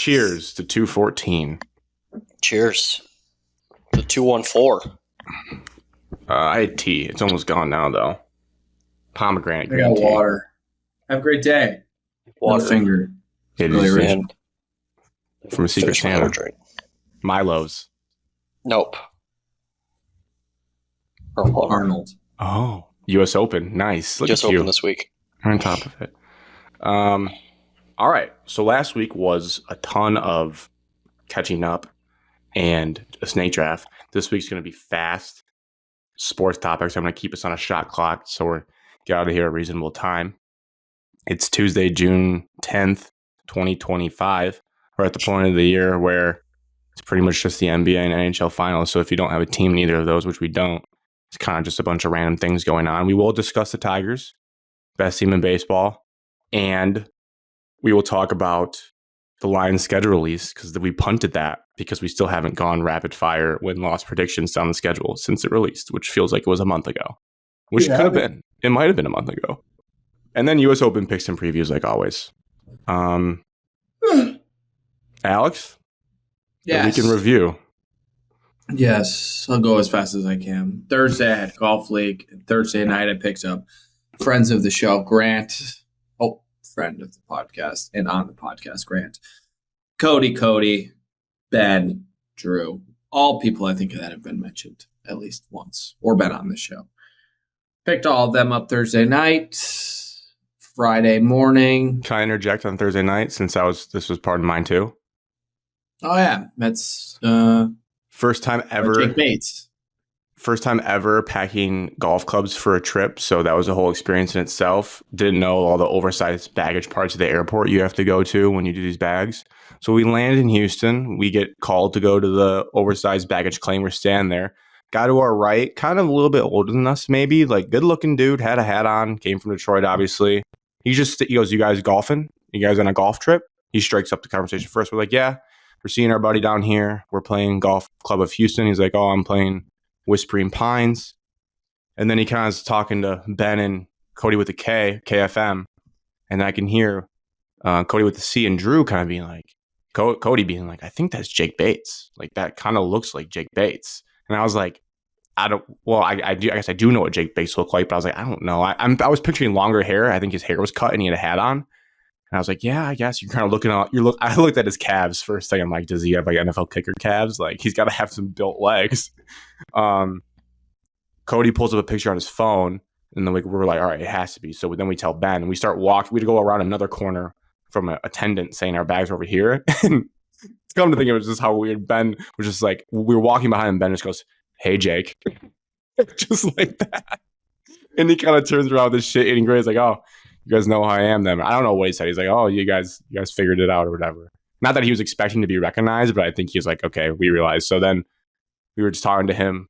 Cheers to 214. Cheers to 214. I had tea. It's almost gone now, though. Pomegranate I green got tea. water. Have a great day. Water. Finger. It Really is rich. And from a Secret finish my Santa. other drink. Milo's. Nope. Or Arnold. Oh, U.S. Open. Nice. Look just at you. opened this week. We're on top of it. All right. So last week was a ton of catching up and a snake draft. This week's going to be fast sports topics. I'm going to keep us on a shot clock so we're get out of here at a reasonable time. It's Tuesday, June 10th, 2025. We're at the point of the year where it's pretty much just the NBA and NHL finals. So if you don't have a team in either of those, which we don't, it's kind of just a bunch of random things going on. We will discuss the Tigers, best team in baseball, and we will talk about the Lions schedule release because we punted that because we still haven't gone rapid fire win-loss predictions down the schedule since it released, which feels like it was a month ago, which could have been. It might have been a month ago. And then U.S. Open picks and previews like always. Alex? Yes. We can review. Yes. I'll go as fast as I can. Thursday, I had Golf League. Thursday night, I picked up friends of the show, Grant. Oh, friend of the podcast and on the podcast, Grant. Cody, Ben, Drew. All people I think that have been mentioned at least once or been on the show. Picked all of them up Thursday night. Friday morning. Can I interject on Thursday night since this was part of mine too? Oh, yeah. That's First time ever. Jake Bates. First time ever packing golf clubs for a trip. So that was a whole experience in itself. Didn't know all the oversized baggage parts of the airport you have to go to when you do these bags. So we land in Houston. We get called to go to the oversized baggage claim. We're standing there. Guy to our right, kind of a little bit older than us, maybe. Like, good looking dude, had a hat on, came from Detroit, obviously. He goes, "You guys golfing? You guys on a golf trip?" He strikes up the conversation first. We're like, "Yeah, we're seeing our buddy down here. We're playing Golf Club of Houston." He's like, "Oh, I'm playing Whispering Pines." And then he kind of is talking to Ben and Cody with the K, KFM. And I can hear Cody with the C and Drew kind of being like, Cody being like, "I think that's Jake Bates. Like, that kind of looks like Jake Bates." And I was like, I guess I do know what Jake Bates looked like, but I was like, I don't know. I was picturing longer hair. I think his hair was cut and he had a hat on. And I was like, yeah, I guess you're kind of looking at I looked at his calves for a second. I'm like, does he have like NFL kicker calves? Like, he's got to have some built legs. Cody pulls up a picture on his phone, and then we're like, all right, it has to be. So then we tell Ben, and we start walking. We go around another corner from an attendant saying our bags are over here. And come to think of it, was just how weird. Ben was just like, we were walking behind him. Ben just goes, "Hey, Jake," just like that. And he kind of turns around with this shit eating gray. He's like, "Oh, you guys know who I am then." I don't know what he said. He's like, "Oh, you guys figured it out or whatever." Not that he was expecting to be recognized, but I think he's like, "Okay, we realized." So then we were just talking to him.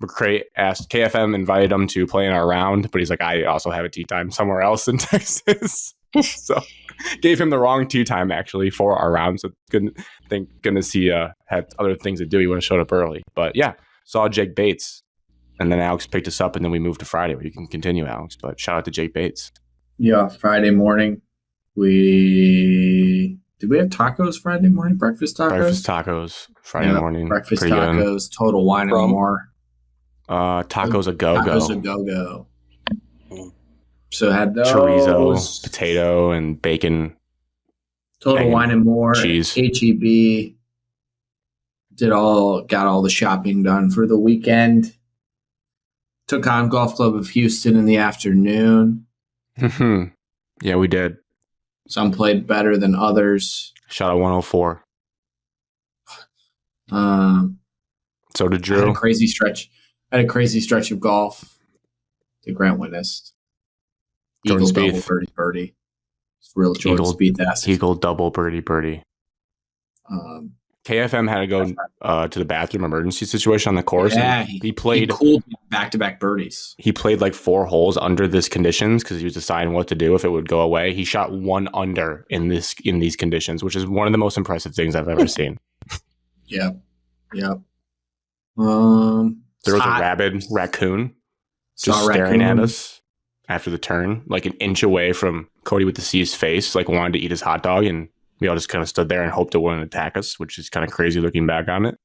McCray asked, KFM invited him to play in our round, but he's like, "I also have a tee time somewhere else in Texas." So gave him the wrong tee time actually for our round. So gonna see had other things to do. He would have showed up early. But yeah, saw Jake Bates. And then Alex picked us up, and then we moved to Friday where you can continue, Alex. But shout out to Jake Bates. Yeah, Friday morning. Did we have tacos Friday morning? Breakfast tacos? Breakfast tacos Friday morning. Breakfast Pretty tacos, Total Wine and More. Tacos a go-go. Tacos a go-go. So had those. Chorizo, potato, and bacon. Total Wine and More. Cheese. HEB. Got all the shopping done for the weekend. Took on Golf Club of Houston in the afternoon. Yeah, we did. Some played better than others. Shot at 104. So did Drew. I had a crazy stretch of golf that Grant witnessed. Jordan Eagle Spieth. double birdie. It's real Jordan Spieth-esque. Eagle double birdie. KFM had to go to the bathroom emergency situation on the course. Yeah, he played cooled back-to-back birdies. He played like 4 holes under this conditions because he was deciding what to do if it would go away. He shot 1 under in these conditions, which is one of the most impressive things I've ever seen. Yep. There was a rabid raccoon just staring at us after the turn, like an inch away from Cody with the C's face, like wanted to eat his hot dog and we all just kind of stood there and hoped it wouldn't attack us, which is kind of crazy looking back on it.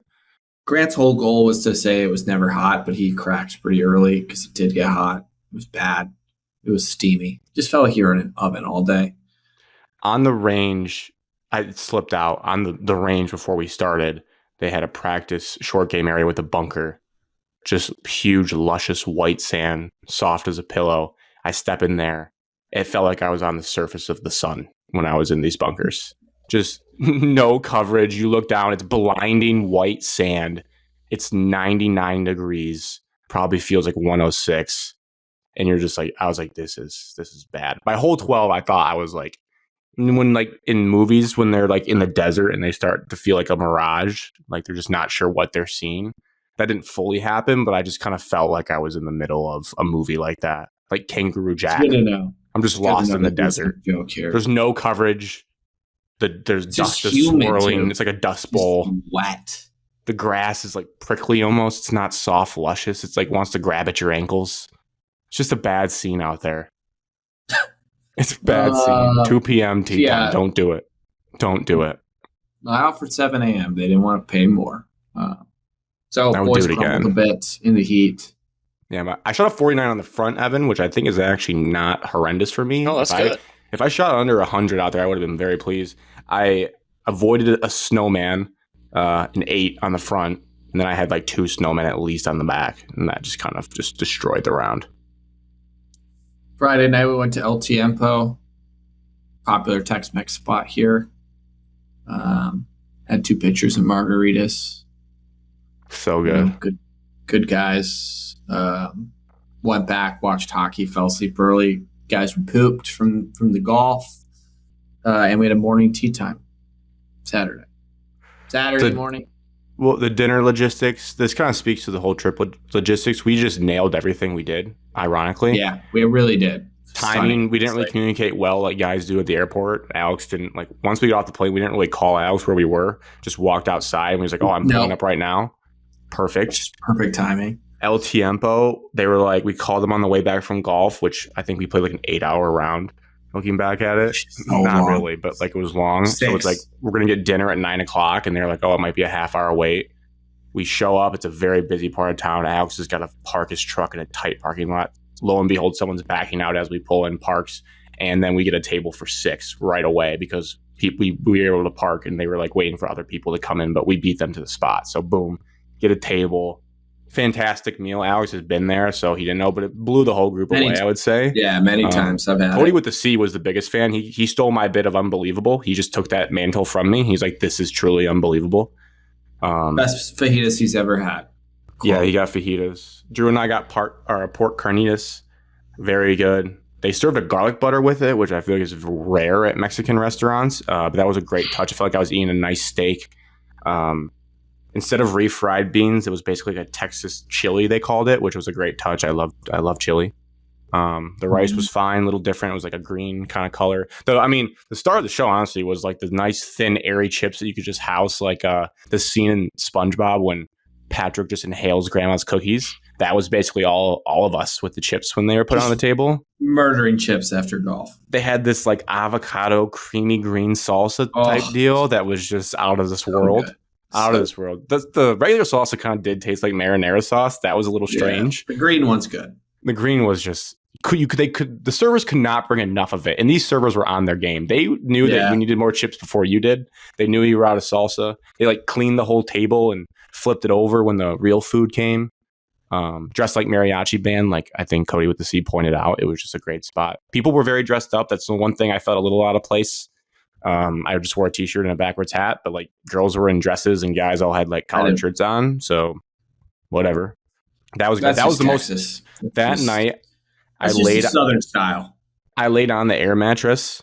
Grant's whole goal was to say it was never hot, but he cracked pretty early because it did get hot. It was bad. It was steamy. Just felt like you were in an oven all day. On the range, I slipped out. On the range before we started, they had a practice short game area with a bunker. Just huge, luscious white sand, soft as a pillow. I step in there. It felt like I was on the surface of the sun when I was in these bunkers. Just no coverage. You look down, it's blinding white sand. It's 99 degrees. Probably feels like 106. And you're just like, I was like, this is bad. My whole 12, I thought I was like, when like in movies, when they're like in the desert and they start to feel like a mirage, like they're just not sure what they're seeing. That didn't fully happen, but I just kind of felt like I was in the middle of a movie like that, like Kangaroo Jack. It's good to know. I'm just lost in the desert. Joke here. There's no coverage. There's dust just is humid, swirling. too. It's like a dust bowl. Just wet. The grass is like prickly almost. It's not soft, luscious. It's like wants to grab at your ankles. It's just a bad scene out there. It's a bad scene. 2 p.m. tea time. Don't do it. Don't do it. I offered 7 a.m. They didn't want to pay more. So I would boys do it crumbled again. a bit in the heat. Yeah, I shot a 49 on the front, Evan, which I think is actually not horrendous for me. No, that's good. If I shot under 100 out there, I would have been very pleased. I avoided a snowman, an 8 on the front, and then I had like 2 snowmen at least on the back, and that just kind of just destroyed the round. Friday night we went to El Tiempo, popular Tex-Mex spot here. Had 2 pitchers of margaritas. So good. Good guys. Went back, watched hockey, fell asleep early. Guys were pooped from the golf. And we had a morning tea time Saturday morning. Well, the dinner logistics, this kind of speaks to the whole trip logistics. We just nailed everything we did, ironically. Yeah, we really did. Timing, we didn't really communicate well like guys do at the airport. Alex didn't, like, once we got off the plane, we didn't really call Alex where we were. Just walked outside and he was like, oh, I'm pulling up right now. Perfect. Perfect timing. El Tiempo, they were like, we called them on the way back from golf, which I think we played like an 8-hour round. Looking back at it, not long. really, but like it was long. 6. So it's like, we're going to get dinner at 9 o'clock. And they're like, oh, it might be a half-hour wait. We show up. It's a very busy part of town. Alex has got to park his truck in a tight parking lot. Lo and behold, someone's backing out as we pull in, parks. And then we get a table for 6 right away because we were able to park and they were like waiting for other people to come in, but we beat them to the spot. So boom, get a table. Fantastic meal. Alex has been there, so he didn't know, but it blew the whole group away, I would say. Yeah, many times I've had Cody it. with the C was the biggest fan. He stole my bit of unbelievable. He just took that mantle from me. He's like, this is truly unbelievable. Best fajitas he's ever had. Cool. Yeah, he got fajitas. Drew and I got pork carnitas. Very good. They served a garlic butter with it, which I feel like is rare at Mexican restaurants. But that was a great touch. I felt like I was eating a nice steak. Instead of refried beans, it was basically like a Texas chili, they called it, which was a great touch. I love chili. The rice was fine, a little different. It was like a green kind of color. Though, I mean, the star of the show, honestly, was like the nice, thin, airy chips that you could just house, like the scene in SpongeBob when Patrick just inhales grandma's cookies. That was basically all of us with the chips when they were put on the table. Murdering chips after golf. They had this like avocado creamy green salsa type deal that was just out of this world. Good. Out of this world. The regular salsa kind of did taste like marinara sauce. That was a little strange. Yeah, the green one's good. The green was just the servers could not bring enough of it, and these servers were on their game. They knew that you needed more chips before you did. They knew you were out of salsa. They like cleaned the whole table and flipped it over when the real food came. Dressed like mariachi band, like I think Cody with the C pointed out. It was just a great spot. People were very dressed up. That's the one thing I felt a little out of place. I just wore a t-shirt and a backwards hat, but like girls were in dresses and guys all had like collared shirts on. So whatever. That was good. That was the Texas. most that night. I laid Southern style. I laid on the air mattress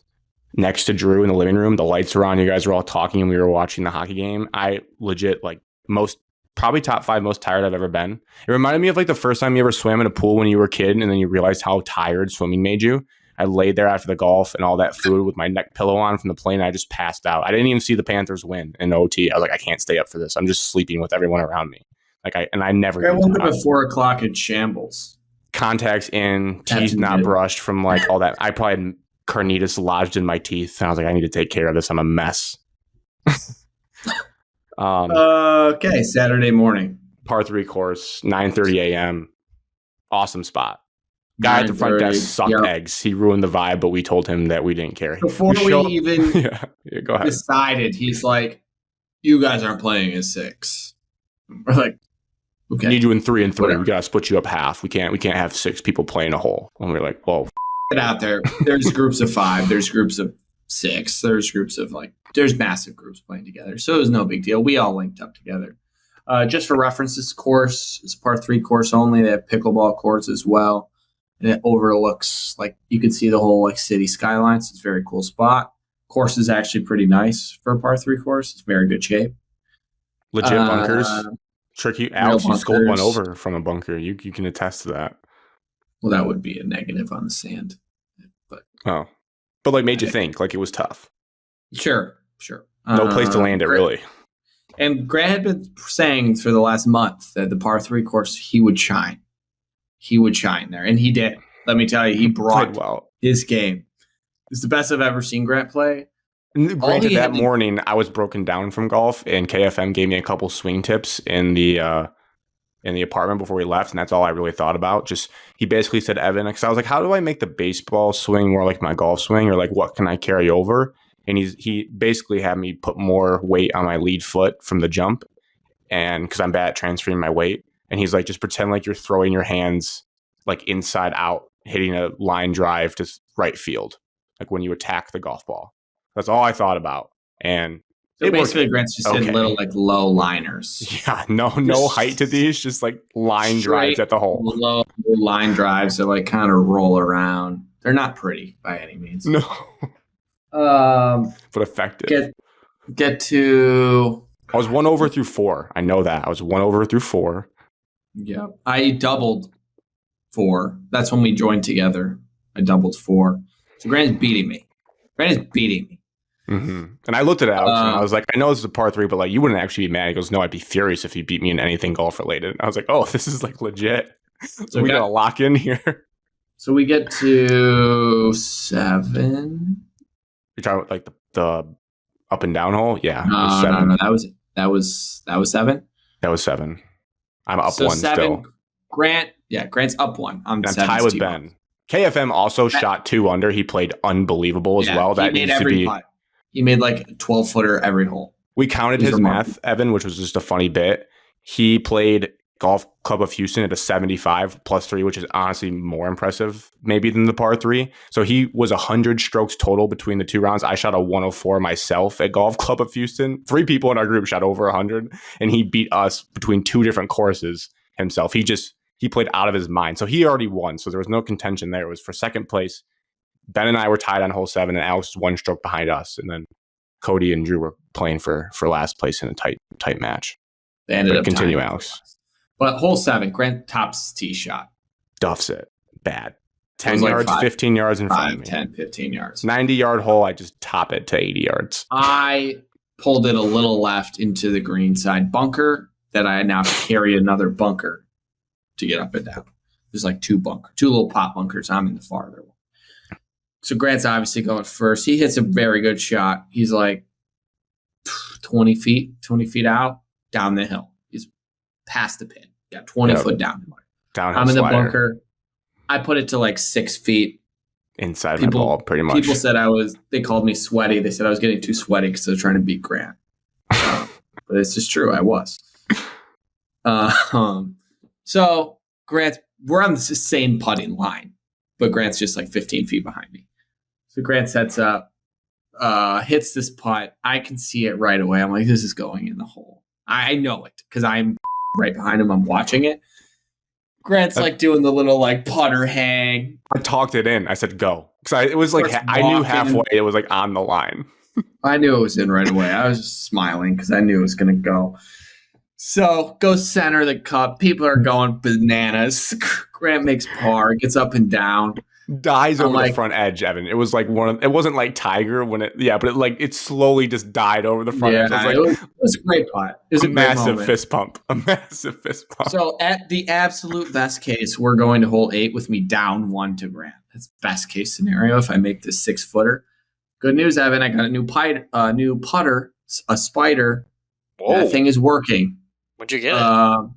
next to Drew in the living room. The lights were on. You guys were all talking and we were watching the hockey game. I legit like probably top 5 most tired I've ever been. It reminded me of like the first time you ever swam in a pool when you were a kid and then you realized how tired swimming made you. I laid there after the golf and all that food with my neck pillow on from the plane. I just passed out. I didn't even see the Panthers win in OT. I was like, I can't stay up for this. I'm just sleeping with everyone around me. I never. I woke up at 4:00 in shambles. Contacts in, teeth not brushed from like all that. I probably had carnitas lodged in my teeth. And I was like, I need to take care of this. I'm a mess. Okay, Saturday morning. Par 3 course, 9:30 a.m. Awesome spot. Guy at the front 9:30, desk sucked eggs. He ruined the vibe, but we told him that we didn't care. Before we even go ahead. decided, he's like, "You guys aren't playing at 6." We're like, "Okay, We need you in 3 and 3. Whatever. We gotta split you up half. We can't have 6 people playing a hole." And we're like, "Well, get out there." There's groups of 5. There's groups of 6. There's groups of there's massive groups playing together. So it was no big deal. We all linked up together. Just for reference, this course is par 3 course only. They have pickleball courts as well. And it overlooks, you can see the whole city skylines. It's a very cool spot. Course is actually pretty nice for a par 3 course. It's very good shape. legit bunkers." Tricky. Alex, you scored one bunkers. over from a bunker. You can attest to that. Well, that would be a negative on the sand. But Made you think. It was tough. sure. No place to land it, really. And Grant had been saying for the last month that the par 3 course, he would shine. He would shine there. And he did. Let me tell you, he brought Played well. his game. It's the best I've ever seen Grant play. Granted, that morning I was broken down from golf, and KFM gave me a couple swing tips in the apartment before we left, and that's all I really thought about. Just he basically said, Evan, because I was like, how do I make the baseball swing more like my golf swing, or what can I carry over? And he basically had me put more weight on my lead foot from the jump, and because I'm bad at transferring my weight. And he's like, just pretend like you're throwing your hands inside out, hitting a line drive to right field, when you attack the golf ball. That's all I thought about. And so basically, Grant's just hitting little low liners. Yeah, no height to these, just line drives at the hole. Low line drives that kind of roll around. They're not pretty by any means. No. But effective. Get to. I was 1 over through 4. I know that. I was 1 over through 4. Yeah. I doubled 4. That's when we joined together. I doubled 4. So Grant is beating me. Mm-hmm. And I looked at Alex and I was like, I know this is a par 3, but you wouldn't actually be mad. He goes, no, I'd be furious if he beat me in anything golf related. And I was like, oh, this is legit. So we gotta lock in here. So we get to 7. You're talking about the up and down hole? Yeah. No, 7. no, that was 7. That was 7. I'm up 1 7, still. Grant's up 1. I'm tied with Ben. KFM also shot 2 under. He played unbelievable as well. That needs to be. Putt. He made a 12-footer every hole. We counted his math, Evan, which was just a funny bit. He played Golf Club of Houston at a 75 plus 3, which is honestly more impressive maybe than the par 3. So he was 100 strokes total between the 2 rounds. I shot a 104 myself at Golf Club of Houston. 3 people in our group shot over 100, and he beat us between 2 different courses himself. He played out of his mind. So he already won. So there was no contention there. It was for second place. Ben and I were tied on hole 7, and Alex was 1 stroke behind us. And then Cody and Drew were playing for last place in a tight match. They ended up continue, Alex. But hole 7, Grant tops tee shot. Duffs it. Bad. 10 yards, 15 yards in front of me. 10, 15 yards. 90-yard hole, I just top it to 80 yards. I pulled it a little left into the green side bunker that I now carry another bunker to get up and down. There's 2 little pop bunkers. I'm in the farther one. So Grant's obviously going first. He hits a very good shot. He's 20 feet out, down the hill. He's past the pin. Got 20 foot down. Downhill I'm in the slider. bunker. I put it to 6 feet. Inside my ball, pretty much. People said they called me sweaty. They said I was getting too sweaty because I was trying to beat Grant. But it's just true. I was. So we're on the same putting line, but Grant's just 15 feet behind me. So Grant sets up, hits this putt. I can see it right away. I'm like, this is going in the hole. I know it because I'm right behind him. I'm watching it. Grant's doing the little putter hang. I talked it in. I said go because it was I knew halfway it was on the line. I knew it was in right away. I was just smiling because I knew it was going to go. So goes center of the cup. People are going bananas. Grant makes par, gets up and down. dies I'm over like- the front edge, Evan. It was like it wasn't like Tiger when it slowly just died over the front edge. I was like, it was a great putt. It was a a great massive moment. fist pump. A massive fist pump. So at the absolute best case, we're going to hole 8 with me down 1 to Grant. That's best case scenario if I make this 6-footer. Good news, Evan. I got a new putter, a spider. Whoa. That thing is working. When'd you get it?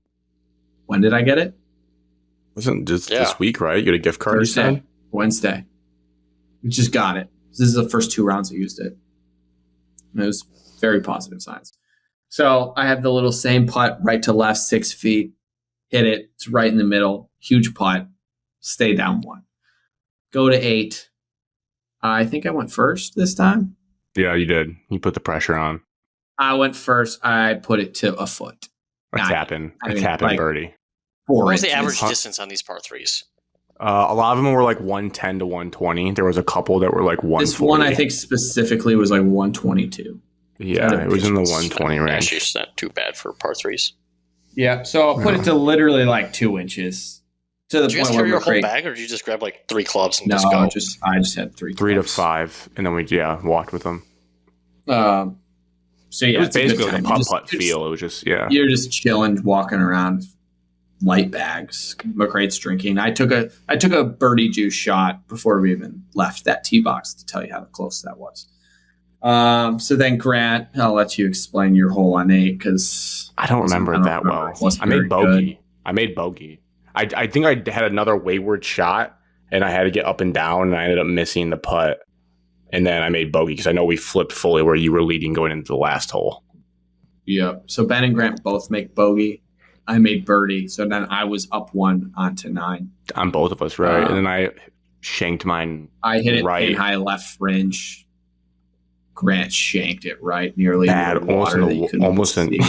When did I get it? Wasn't just Yeah. this week, right? You get a gift card. Thursday, Wednesday. We just got it. This is the first 2 rounds I used it. And it was very positive signs. So I have the little same putt, right to left, 6 feet. Hit it. It's right in the middle. Huge putt. Stay down 1. Go to 8. I think I went first this time. Yeah, you did. You put the pressure on. I went first. I put it to a foot. A Nah, tapping like, birdie. 4 What was the inches. average distance on these par threes? A lot of them were like 110 to 120. There was a couple that were like 140. This one, I think, specifically was like 122. Yeah, it was in the 120 range. Actually, it's not too bad for par threes. Yeah, so I'll put it to literally like 2 inches. To the Did you guys point carry where your whole bag, or did you just grab like 3 clubs and No, just go? I just had 3 3 to clubs. 5, and then we walked with them. So yeah, It was it's a good basically like a time. putt feel. It was just You're just chilling, walking around, light bags. McCrate's drinking. I took a birdie juice shot before we even left that tee box to tell you how close that was. So then Grant, I'll let you explain your hole on 8 because I don't remember it that well. I made bogey. I think I had another wayward shot, and I had to get up and down, and I ended up missing the putt. And then I made bogey because I know we flipped fully where you were leading going into the last hole. Yep. So Ben and Grant both make bogey. I made birdie. So then I was up 1 onto 9. On both of us, right? And then I shanked mine. I hit it right. in high left fringe. Grant shanked it right nearly Bad, into the water that you couldn't almost see.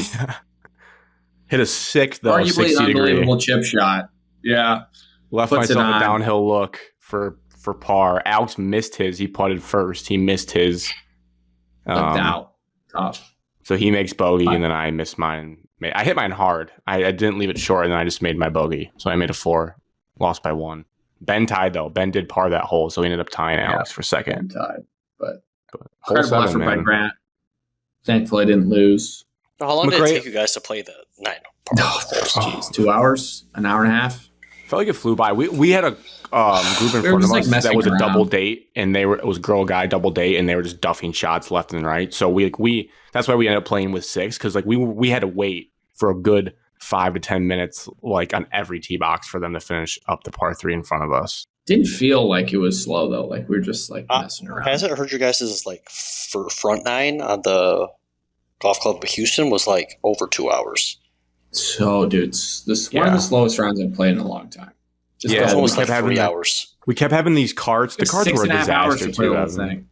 Hit a 6 though, Arguably 60 an degree. unbelievable chip shot. Yeah. Left Puts it myself a on. downhill look for par. Alex missed his. He putted first. He missed his. Looked out. Tough. So he makes bogey, and then I missed mine. I hit mine hard. I didn't leave it short, and then I just made my bogey. So I made a 4. Lost by 1. Ben tied, though. Ben did par that hole, so he ended up tying Alex for second. And tied. But Hole incredible 7, effort by man. Grant. Thankfully, I didn't lose. So how long did McCrate- it take you guys to play the 9 par? Oh, jeez. 2 hours? An hour and a half? Felt like it flew by. We had a group in We were front just, of like, us that messing was a around. double date, and it was girl guy double date, and they were just duffing shots left and right. So we that's why we ended up playing with 6 because like we had to wait for a good 5 to 10 minutes like on every tee box for them to finish up the par 3 in front of us. Didn't feel like it was slow, though. Like we were just like messing around. Hasn't heard you guys' like for front 9 on the golf club of Houston was like over 2 hours. So, dude, this one of the slowest rounds I've played in a long time. Just Yeah, This the one whole was we like kept having 3 that- hours. We kept having these carts. The carts were a 6.5 hours disaster to play too. the whole Evan. thing.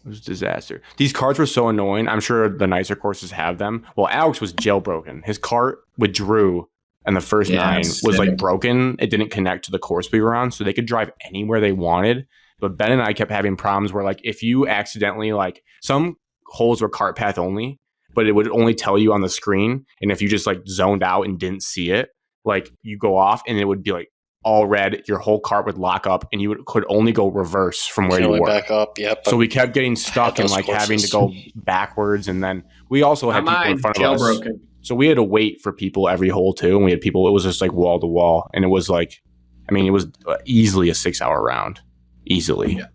It was a disaster. These carts were so annoying. I'm sure the nicer courses have them. Well, Alex was jailbroken. His cart withdrew, and the first Yeah, 9 it's was like sick. broken. It didn't connect to the course we were on, so they could drive anywhere they wanted. But Ben and I kept having problems where, like, if you accidentally, like, some holes were cart path only, but it would only tell you on the screen. And if you just like zoned out and didn't see it, like you go off and it would be like all red. Your whole cart would lock up, and you could only go reverse from where Can you only were. back up, yep. So we kept getting stuck and those like having to courses. go backwards, and then we also had people in front of us. jailbroken. So we had to wait for people every hole too, and we had people. It was just like wall to wall, and it was like, I mean, it was easily a 6-hour round, easily. Yeah.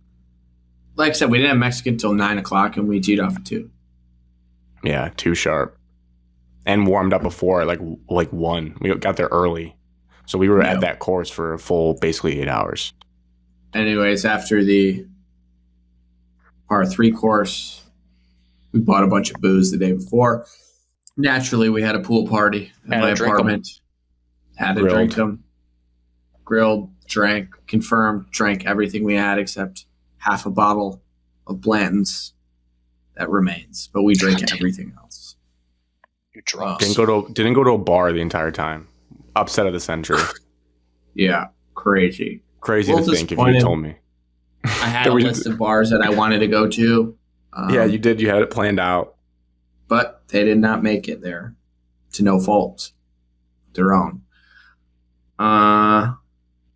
Like I said, we didn't have Mexican until 9 o'clock, and we teed off at 2. Yeah, too sharp, and warmed up before like 1. We got there early, so we were at that course for a full basically 8 hours. Anyways, after the par 3 course, we bought a bunch of booze the day before. Naturally, we had a pool party at Had my to drink 'em. apartment. Had to drink them. Grilled, drank, confirmed, drank everything we had except half a bottle of Blanton's that remains. But we drank God damn. everything else. You drunk. Didn't go to a bar the entire time. Upset of the century. Yeah, crazy. Crazy Well, to think if you disappointed. told me. I had That a we- list of bars that I wanted to go to. Yeah, you did. You had it planned out. But they did not make it there to no fault. Their own.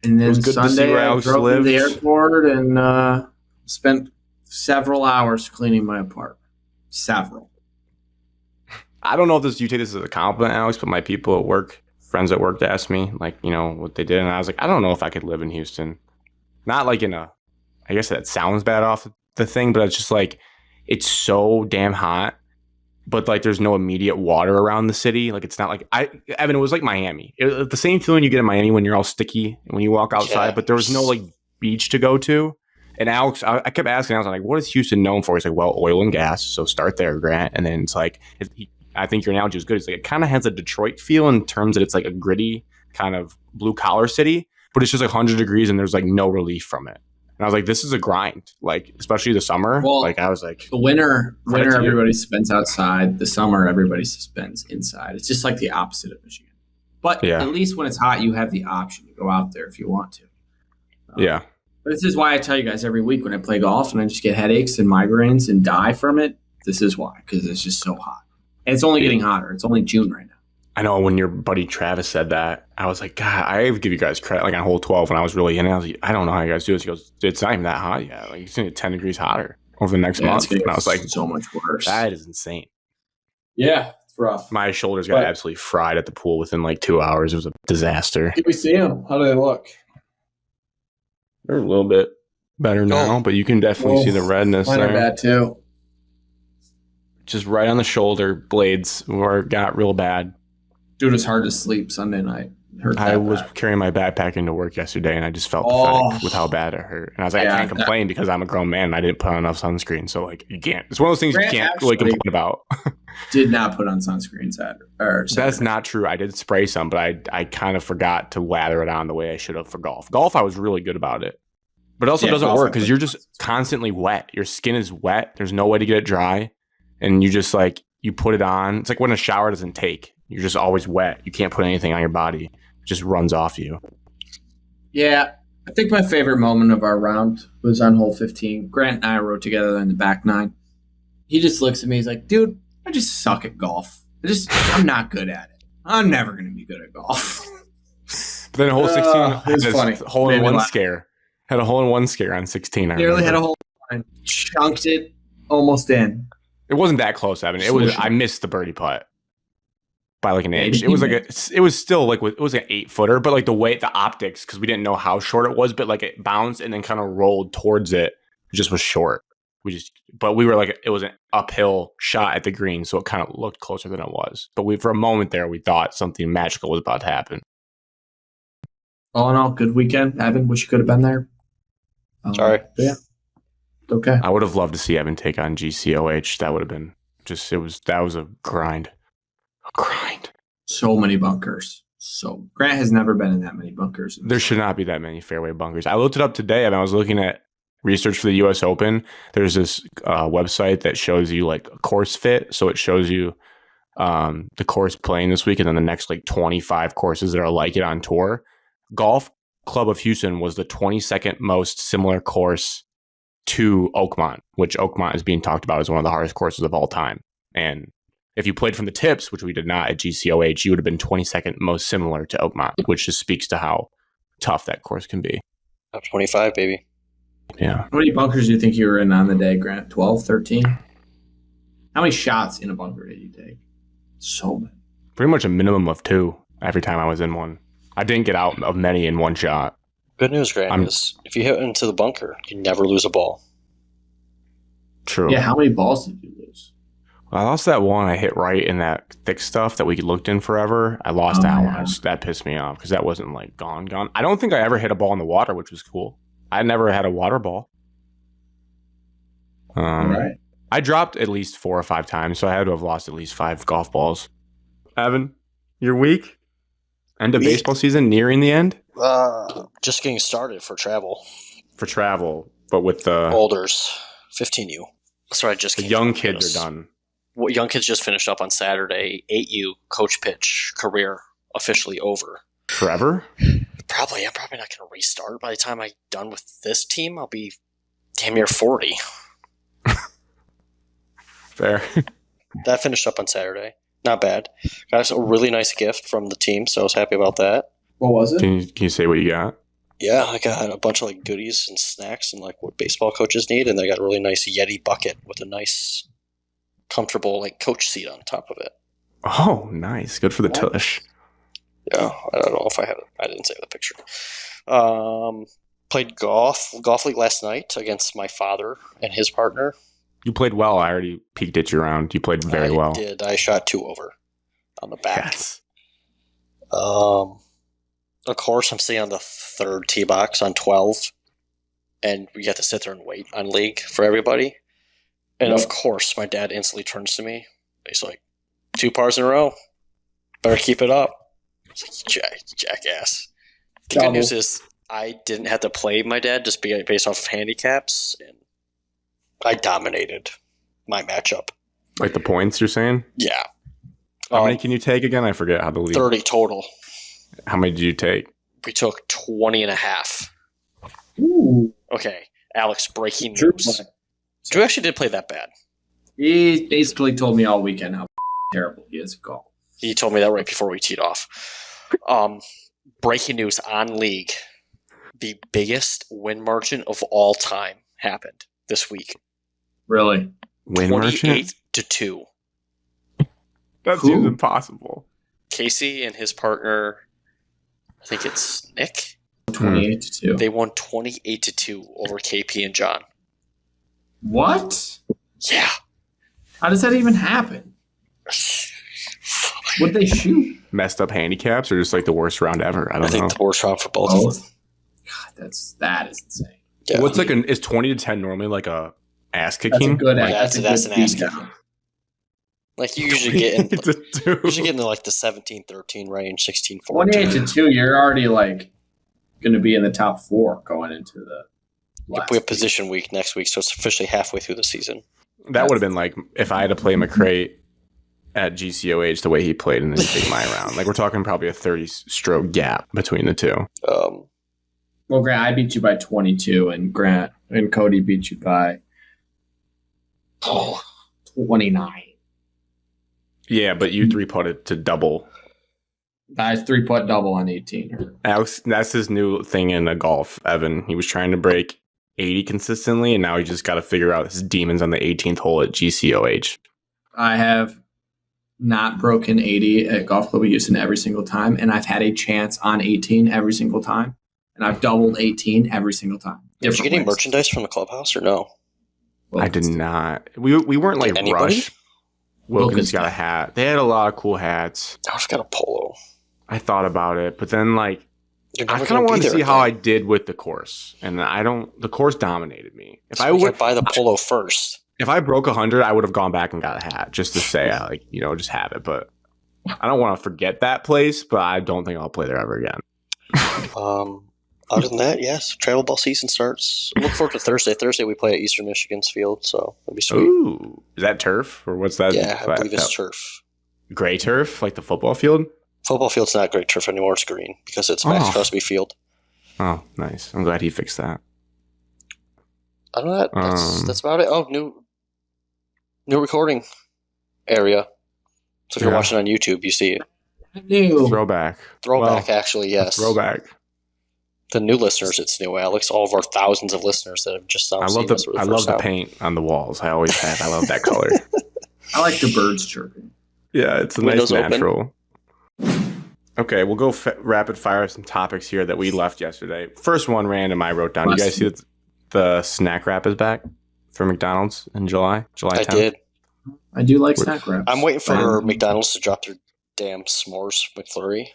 And then was good to see Sunday, where I Alex drove to the lives. airport and spent several hours cleaning my apartment. Several. I don't know if you take this as a compliment, Alex, but my people at work, friends at work, asked me like, what they did, and I was like, I don't know if I could live in Houston. Not like I guess that sounds bad off the thing, but it's just like it's so damn hot. But like, there's no immediate water around the city. Like, it's not like Evan. It was like Miami. It was the same feeling you get in Miami when you're all sticky and when you walk outside. Yeah. But there was no like beach to go to. And Alex, I kept asking Alex, I'm like, what is Houston known for? He's like, well, oil and gas. So start there, Grant. And then it's like, I think your analogy is good. It's like it kind of has a Detroit feel in terms that it's like a gritty kind of blue collar city, but it's just like 100 degrees and there's like no relief from it. And I was like, this is a grind, like, especially the summer. Well, like, I was like, the winter everybody spends outside. The summer, everybody spends inside. It's just like the opposite of Michigan. But Yeah. at least when it's hot, you have the option to go out there if you want to. yeah. But this is why I tell you guys every week when I play golf and I just get headaches and migraines and die from it. This is why, because it's just so hot. And it's only getting hotter. It's only June right now. I know when your buddy Travis said that, I was like, God, I give you guys credit. Like on hole 12 when I was really in it, I was like, I don't know how you guys do this. He goes, it's not even that hot yet. Like it's going to get 10 degrees hotter over the next month. And I was like, so much worse. that is insane. Yeah, it's rough. My shoulders got absolutely fried at the pool within like 2 hours. It was a disaster. Did we see them? How do they look? They're a little bit better now, but you can definitely see the redness Mine there. are bad too. Just right on the shoulder blades got real bad. Dude, it was hard to sleep Sunday night. It hurt I that was bad. carrying my backpack into work yesterday, and I just felt pathetic with how bad it hurt. And I was like, I can't complain because I'm a grown man and I didn't put on enough sunscreen. So like, you can't. It's one of those things Grant you can't really complain about. Did not put on sunscreen Saturday. That's not true. I did spray some, but I kind of forgot to lather it on the way I should have for golf. Golf, I was really good about it. But it also doesn't work because you're just constantly wet. Your skin is wet. There's no way to get it dry. And you just like, you put it on. It's like when a shower doesn't take. You're just always wet. You can't put anything on your body. It just runs off you. Yeah. I think my favorite moment of our round was on hole 15. Grant and I rode together in the back nine. He just looks at me. He's like, dude, I just suck at golf. I'm not good at it. I'm never going to be good at golf. But then hole 16 it was funny. Hole in one scare. Had a hole in one scare on 16. Nearly had a hole in. Chunked it almost in. It wasn't that close, Evan. It was. I missed the birdie putt by like an inch. It was like it was still like it was an 8-footer, but like the optics, because we didn't know how short it was, but like it bounced and then kind of rolled towards it. It just was short. But we were like, it was an uphill shot at the green, so it kind of looked closer than it was. But for a moment there, we thought something magical was about to happen. All in all, good weekend. Evan, wish you could have been there. Sorry. Yeah. Okay. I would have loved to see Evan take on GCOH. That would have been that was a grind. A grind. So many bunkers. So Grant has never been in that many bunkers. There should not be that many fairway bunkers. I looked it up today and I was looking at research for the US Open. There's this website that shows you like course fit. So it shows you the course playing this week and then the next like 25 courses that are like it on tour. Golf Club of Houston was the 22nd most similar course to Oakmont, which Oakmont is being talked about as one of the hardest courses of all time. And if you played from the tips, which we did not at GCOH, you would have been 22nd most similar to Oakmont, which just speaks to how tough that course can be. Top 25, baby. Yeah. How many bunkers do you think you were in on the day, Grant? 12, 13? How many shots in a bunker did you take? So many. Pretty much a minimum of 2 every time I was in one. I didn't get out of many in one shot. Good news, Grant, is if you hit into the bunker, you never lose a ball. True. Yeah, how many balls did you lose? I lost that one. I hit right in that thick stuff that we looked in forever. I lost that one. That pissed me off because that wasn't like gone. I don't think I ever hit a ball in the water, which was cool. I never had a water ball. All right. I dropped at least 4 or 5 times, so I had to have lost at least 5 golf balls. Evan, your week? End of baseball season, nearing the end? Just getting started for travel. For travel, but with the Olders, 15U. So I just the young kids are done. Well, young kids just finished up on Saturday. 8U coach pitch career officially over. Forever? I'm probably not going to restart. By the time I'm done with this team, I'll be damn near 40. Fair. That finished up on Saturday. Not bad. Got a really nice gift from the team, so I was happy about that. What was it? Can you say what you got? Yeah, I got a bunch of like goodies and snacks and like what baseball coaches need, and I got a really nice Yeti bucket with a nice, comfortable like coach seat on top of it. Oh, nice. Good for the tush. Yeah, I don't know if I have it. I didn't save the picture. Played golf league last night against my father and his partner. You played well. I already peeked at you around. You played very well. I did. I shot 2 over on the back. Yes. Of course, I'm sitting on the 3rd tee box on 12, and we got to sit there and wait on league for everybody. And of course, my dad instantly turns to me. He's like, 2 pars in a row. Better keep it up. I was like, jackass. The good news is I didn't have to play my dad just based off of handicaps, and I dominated my matchup. Like the points you're saying? Yeah. How many can you take again? I forget how the league. 30 total. How many did you take? We took 20 and a half. Ooh. Okay, Alex, breaking news. Drew actually did play that bad. He basically told me all weekend how terrible he is at golf. He told me that right before we teed off. Breaking news on league. The biggest win margin of all time happened this week. Really? Win margin? 28-2. That seems impossible. Casey and his partner, I think it's Nick. 28-2. They won 28-2 over KP and John. What? Yeah. How does that even happen? What'd they shoot? Messed up handicaps or just like the worst round ever? I don't know. think the worst round for both of them. God, that is insane. Yeah. What's is 20-10 normally like a ass kicking? That's a good that's an ass kicking. down. Like you usually get into like the 17-13 range, 16-14. 28-2, you're already like going to be in the top 4 going into the last we have position week next week, so it's officially halfway through the season. That would have been like if I had to play McCray at GCOH the way he played and then take my round. Like we're talking probably a 30-stroke gap between the two. Well, Grant, I beat you by 22, and Grant and Cody beat you by 29. Yeah, but you 3-putted to double. I 3-putt double on 18. Alex, that's his new thing in golf, Evan. He was trying to break 80 consistently, and now he just got to figure out his demons on the 18th hole at GCOH. I have not broken 80 at Golf Club of Houston every single time, and I've had a chance on 18 every single time, and I've doubled 18 every single time. Did you get any merchandise from the clubhouse or no? I did not. We weren't like anybody? Rush. Wilkins got a hat. They had a lot of cool hats. I just got a polo. I thought about it, but then like I kind of wanted to see how I did with the course, and the course dominated me. If I would buy the polo first. If I broke 100, I would have gone back and got a hat just to say, just have it. But I don't want to forget that place, but I don't think I'll play there ever again. Other than that, yes, travel ball season starts. Look forward to Thursday. Thursday we play at Eastern Michigan's field, so it'll be sweet. Ooh, is that turf or what's that? Yeah, I believe it's turf. Gray turf, like the football field? Football field's not great turf anymore. It's green because it's Max Crosby Field. Oh, nice. I'm glad he fixed that. I don't know. That's about it. Oh, new recording area. So if you're watching on YouTube, you see it. New Throwback, actually, yes. Throwback. The new listeners, it's new, Alex. All of our thousands of listeners that have just I love the paint on the walls. I always have. I love that color. I like the birds chirping. Yeah, it's a nice natural. Okay, we'll go rapid fire some topics here that we left yesterday. First one random I wrote down. You guys see that the snack wrap is back for McDonald's in July 10th? I did. I do like snack wraps. I'm waiting for McDonald's to drop their damn s'mores McFlurry.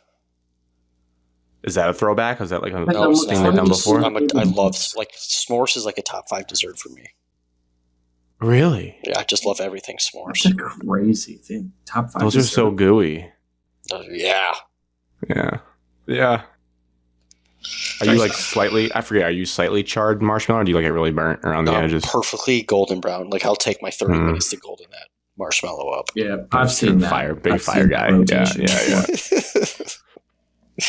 Is that a throwback? Is that like a thing they've done before? I love s'mores is like a top 5 dessert for me. Really? Yeah, I just love everything s'mores. That's a crazy thing. Top 5 Those dessert. are so gooey. Yeah. Are you like slightly? I forget. Are you slightly charred marshmallow, or do you like it really burnt around the edges? Perfectly golden brown. Like I'll take my 30 minutes to golden that marshmallow up. Yeah, I've seen that. Big fire guy. Yeah.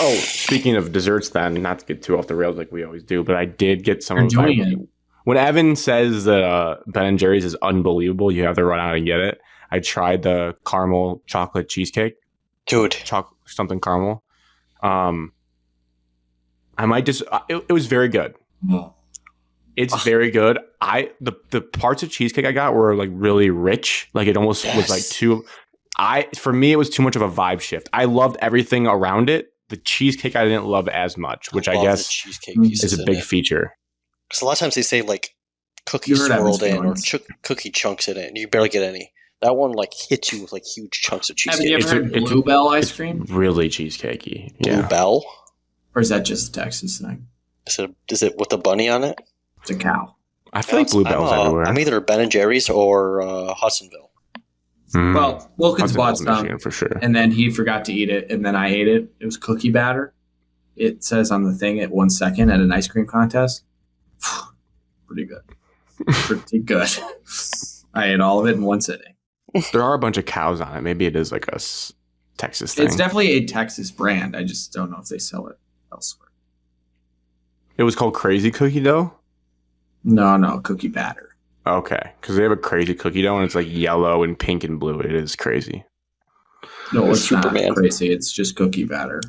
Oh, speaking of desserts, then not to get too off the rails like we always do, but I did get some of my. When Evan says that Ben & Jerry's is unbelievable, you have to run out and get it. I tried the caramel chocolate cheesecake. Dude. Something caramel. I might just. It was very good. No. It's very good. The parts of cheesecake I got were like really rich. Like it almost was like too. For me, it was too much of a vibe shift. I loved everything around it. The cheesecake I didn't love as much, which I guess is a big feature. Because a lot of times they say like cookies swirled in or cookie chunks in it, and you barely get any. That one like hits you with like huge chunks of cheesecake. Have you ever had Bluebell ice cream? Really cheesecakey. Yeah. Bluebell? Or is that just a Texas thing? Is it with the bunny on it? It's a cow. I feel like Bluebell's everywhere. I'm either Ben & Jerry's or Hudsonville. Well, Wilkins bought some for sure, and then he forgot to eat it, and then I ate it. It was cookie batter. It says on the thing at 1 second at an ice cream contest. Pretty good. Pretty good. I ate all of it in one sitting. There are a bunch of cows on it. Maybe it is like a Texas thing. It's definitely a Texas brand. I just don't know if they sell it elsewhere. It was called Crazy Cookie Dough? No, cookie batter. Okay, because they have a crazy cookie dough and it's like yellow and pink and blue. It is crazy. No, it's not crazy. It's just cookie batter.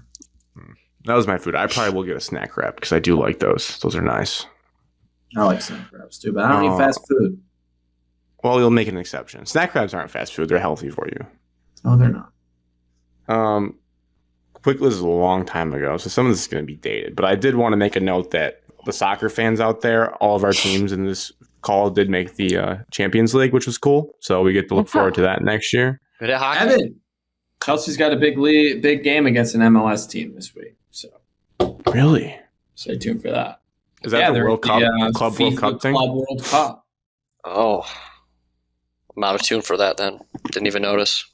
That was my food. I probably will get a snack wrap because I do like those. Those are nice. I like snack wraps too, but I don't eat fast food. Well, you'll make an exception. Snack wraps aren't fast food. They're healthy for you. No, they're not. Quick, this is a long time ago, so some of this is going to be dated. But I did want to make a note that the soccer fans out there, all of our teams in this call did make the Champions League, which was cool. So we get to look forward to that next year. Good at hockey. Evan, Chelsea's got a big game against an MLS team this week. So really, stay tuned for that. Is that the World Cup, Club FIFA World Cup thing? Club World Cup. Oh, I'm out of tune for that. Then didn't even notice.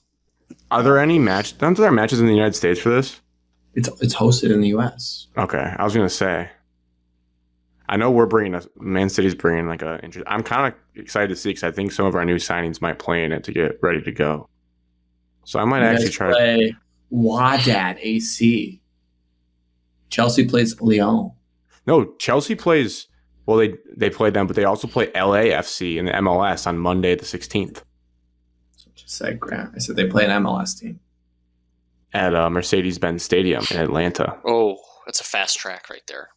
Are there any matches? Aren't there matches in the United States for this? It's hosted in the U.S. Okay, I was gonna say. I know Man City's bringing like a interest. I'm kind of excited to see because I think some of our new signings might play in it to get ready to go. So I might actually try to play Wydad AC. Chelsea plays Lyon. No, Chelsea plays. Well, they play them, but they also play LAFC in the MLS on Monday the 16th. So just say Grant. I said they play an MLS team at Mercedes-Benz Stadium in Atlanta. Oh, that's a fast track right there.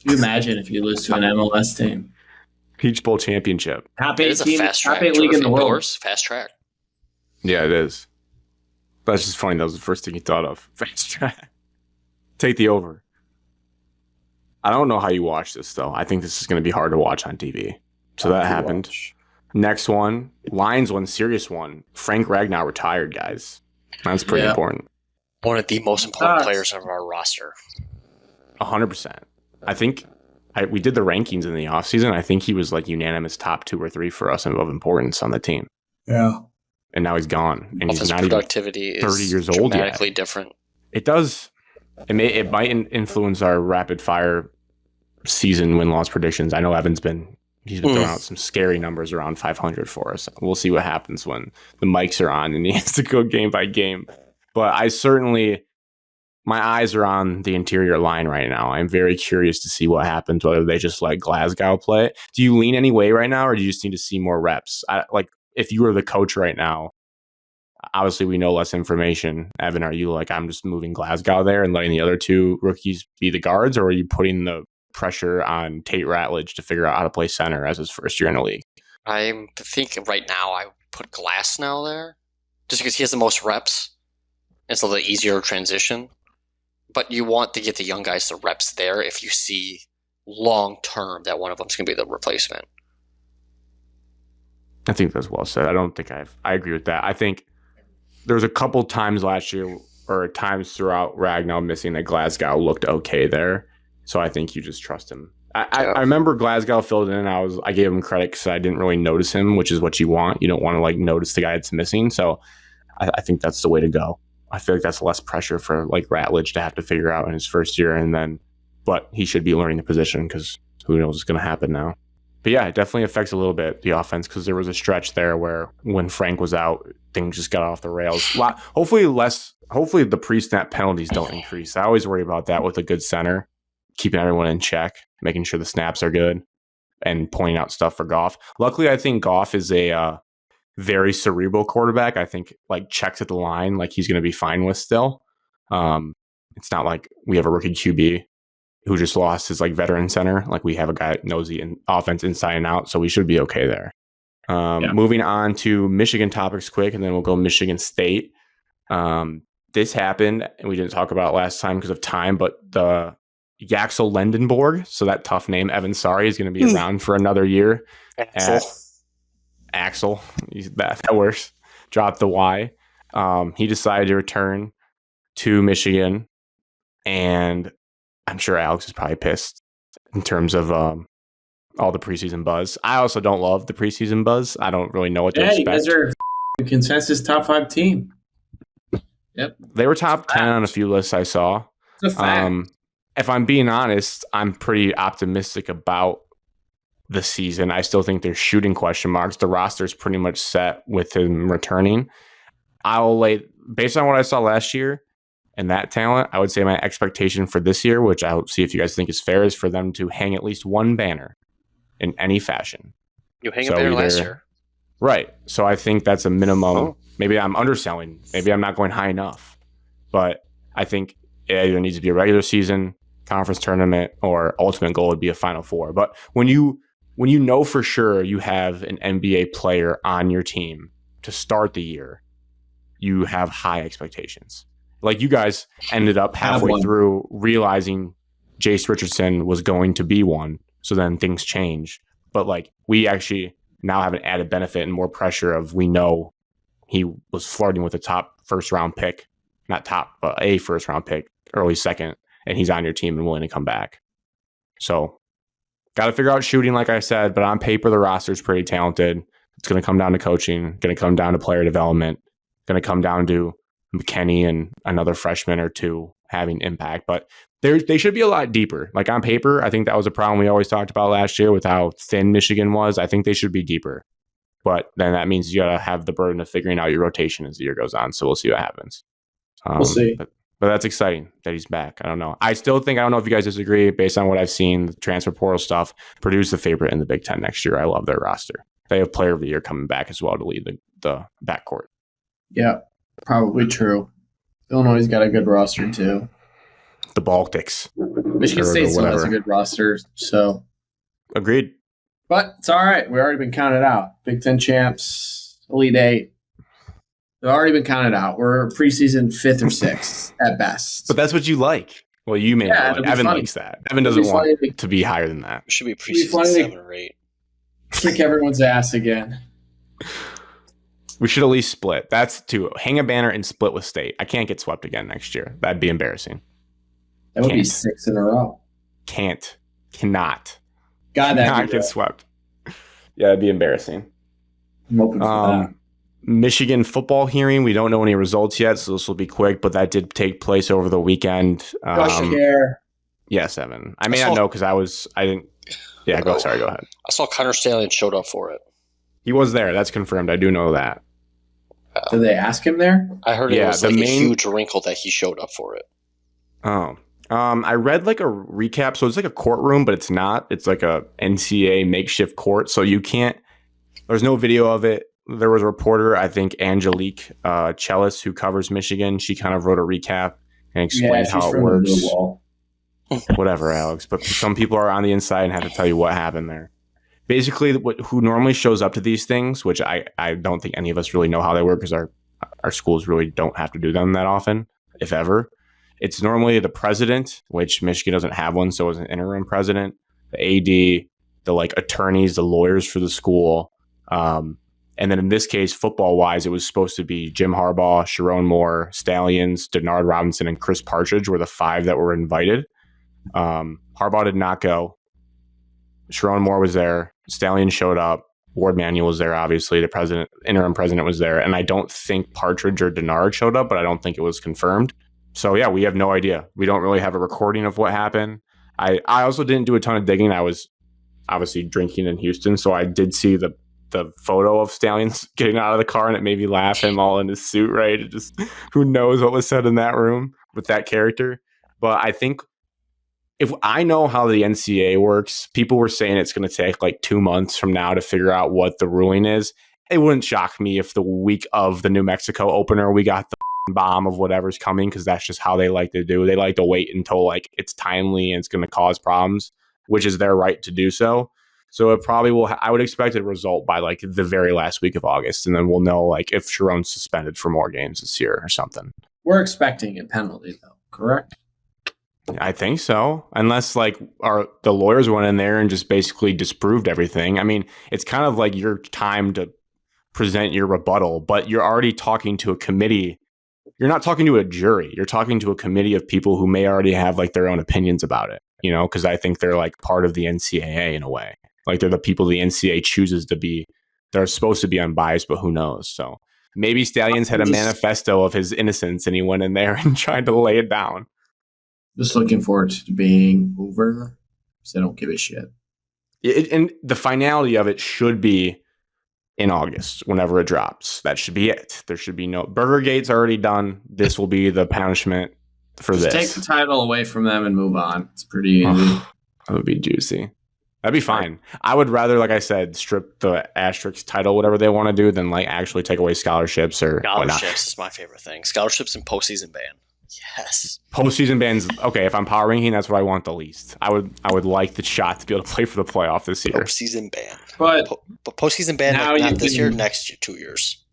Can you imagine if you lose to an MLS team? Peach Bowl championship. Top 8 team, top 8 league in the world. Fast track. Yeah, it is. That's just funny. That was the first thing you thought of. Fast track. Take the over. I don't know how you watch this, though. I think this is going to be hard to watch on TV. So that happened. Next one. Lions one, serious one. Frank Ragnow retired, guys. That's pretty important. One of the most important players of our roster. 100%. I think we did the rankings in the offseason. I think he was like unanimous top 2 or 3 for us of importance on the team. Yeah. And now he's gone. And he's not productivity even 30 years old yet. Dramatically different. It does. It might influence our rapid fire season win-loss predictions. I know Evan's he's been throwing out some scary numbers around 500 for us. We'll see what happens when the mics are on and he has to go game by game. But my eyes are on the interior line right now. I'm very curious to see what happens, whether they just let Glasgow play. Do you lean any way right now, or do you just need to see more reps? If you were the coach right now, obviously we know less information. Evan, are you like, I'm just moving Glasgow there and letting the other 2 rookies be the guards, or are you putting the pressure on Tate Ratledge to figure out how to play center as his first year in the league? I think right now I put Glasgow there just because he has the most reps. It's a little easier transition. But you want to get the young guys the reps there if you see long term that one of them is going to be the replacement. I think that's well said. I don't think I agree with that. I think there was a couple times last year or times throughout Ragnow missing that Glasgow looked okay there. So I think you just trust him. I remember Glasgow filled in and I gave him credit because I didn't really notice him, which is what you want. You don't want to notice the guy that's missing. So I think that's the way to go. I feel like that's less pressure for Ratledge to have to figure out in his first year, but he should be learning the position because who knows what's going to happen now. But yeah, it definitely affects a little bit the offense because there was a stretch there where when Frank was out, things just got off the rails. Hopefully the pre-snap penalties don't increase. I always worry about that with a good center, keeping everyone in check, making sure the snaps are good, and pointing out stuff for Goff. Luckily, I think Goff is a very cerebral quarterback. I think checks at the line, he's going to be fine with still. It's not like we have a rookie QB who just lost his like veteran center. Like we have a guy that knows the offense inside and out, so we should be okay there. Moving on to Michigan topics quick, and then we'll go Michigan State. This happened, and we didn't talk about it last time because of time, but the Yaxel Lendeborg, so that tough name, Evan Sari, is going to be around for another year. Axel, that works. Drop the Y. He decided to return to Michigan, and I'm sure Alex is probably pissed in terms of all the preseason buzz. I also don't love the preseason buzz. I don't really know what to expect. You guys are a consensus top 5 team. Yep. They were top 10 on a few lists I saw. It's a fact. If I'm being honest, I'm pretty optimistic about the season. I still think there's shooting question marks. The roster's pretty much set with him returning. Based on what I saw last year and that talent, I would say my expectation for this year, which I'll see if you guys think is fair, is for them to hang at least one banner in any fashion. You hang a banner last year. Right. So I think that's a minimum. Oh. Maybe I'm underselling. Maybe I'm not going high enough. But I think it either needs to be a regular season, conference tournament, or ultimate goal would be a Final Four. But when you know for sure you have an NBA player on your team to start the year, you have high expectations. Like you guys ended up halfway through realizing Jace Richardson was going to be one. So then things change. But like we actually now have an added benefit and more pressure of we know he was flirting with a top first round pick, not top, but a first round pick, early second, and he's on your team and willing to come back. So got to figure out shooting, like I said, but on paper, the roster is pretty talented. It's going to come down to coaching, going to come down to player development, going to come down to McKinney and another freshman or two having impact. But they should be a lot deeper. Like on paper, I think that was a problem we always talked about last year with how thin Michigan was. I think they should be deeper. But then that means you got to have the burden of figuring out your rotation as the year goes on. So we'll see what happens. We'll see. But that's exciting that he's back. I don't know. I don't know if you guys disagree based on what I've seen, the transfer portal stuff. Purdue's the favorite in the Big Ten next year. I love their roster. They have player of the year coming back as well to lead the backcourt. Yeah, probably true. Illinois' got a good roster too. The Baltics. Michigan State still has a good roster, so. Agreed. But it's all right. We've already been counted out. Big Ten champs, Elite Eight. They've already been counted out. We're preseason 5th or 6th at best. But that's what you like. Well, you may not like. Evan likes that. Evan doesn't want to be higher than that. It should be preseason 7 or 8. Kick everyone's ass again. We should at least split. That's to hang a banner and split with State. I can't get swept again next year. That'd be embarrassing. That would be 6 in a row. Cannot. God, that not get swept. Yeah, it'd be embarrassing. I'm open for that. Michigan football hearing. We don't know any results yet, so this will be quick, but that did take place over the weekend. Yes, Evan. I may not know because I didn't. Yeah, go ahead. I saw Connor Stallion showed up for it. He was there. That's confirmed. I do know that. Did they ask him there? I heard it was like a huge wrinkle that he showed up for it. Oh. I read like a recap. So it's like a courtroom, but it's not. It's like a NCAA makeshift court. So you can't. There's no video of it. There was a reporter, I think Angelique Chellis, who covers Michigan. She kind of wrote a recap and explained how it works. Whatever, Alex. But some people are on the inside and have to tell you what happened there. Basically, who normally shows up to these things, which I don't think any of us really know how they work because our schools really don't have to do them that often, if ever. It's normally the president, which Michigan doesn't have one, so it's an interim president, the AD, the like attorneys, the lawyers for the school. And then in this case, football-wise, it was supposed to be Jim Harbaugh, Sharon Moore, Stallions, Denard Robinson, and Chris Partridge were the 5 that were invited. Harbaugh did not go. Sharon Moore was there. Stallions showed up. Ward Manuel was there, obviously. The interim president was there. And I don't think Partridge or Denard showed up, but I don't think it was confirmed. So, yeah, we have no idea. We don't really have a recording of what happened. I also didn't do a ton of digging. I was obviously drinking in Houston, so I did see the photo of Stallions getting out of the car, and it made me laugh, him all in his suit, right? It just, who knows what was said in that room with that character. But I think if I know how the NCAA works, people were saying it's going to take like 2 months from now to figure out what the ruling is. It wouldn't shock me if the week of the New Mexico opener, we got the bomb of whatever's coming because that's just how they like to do. They like to wait until like it's timely and it's going to cause problems, which is their right to do so. So it probably will. I would expect a result by like the very last week of August, and then we'll know like if Sharon's suspended for more games this year or something. We're expecting a penalty, though, correct? I think so, unless like the lawyers went in there and just basically disproved everything. I mean, it's kind of like your time to present your rebuttal, but you're already talking to a committee. You're not talking to a jury. You're talking to a committee of people who may already have like their own opinions about it, you know, because I think they're like part of the NCAA in a way. Like they're the people the NCAA chooses to be. They're supposed to be unbiased, but who knows? So maybe Stallions had a manifesto of his innocence and he went in there and tried to lay it down. Just looking forward to being over because I don't give a shit. And the finality of it should be in August, whenever it drops. That should be it. There should be no Burger Gate's already done. This will be the punishment for Just this. take the title away from them and move on. It's pretty easy. That would be juicy. That'd be fine. I would rather, like I said, strip the asterisk title, whatever they want to do, than like actually take away scholarships or whatnot. Scholarships is my favorite thing. Scholarships and postseason ban. Yes. Postseason bans. Okay, if I'm power ranking, that's what I want the least. I would like the shot to be able to play for the playoff this year. Postseason ban. But postseason ban, now like, not this year, next year, 2 years.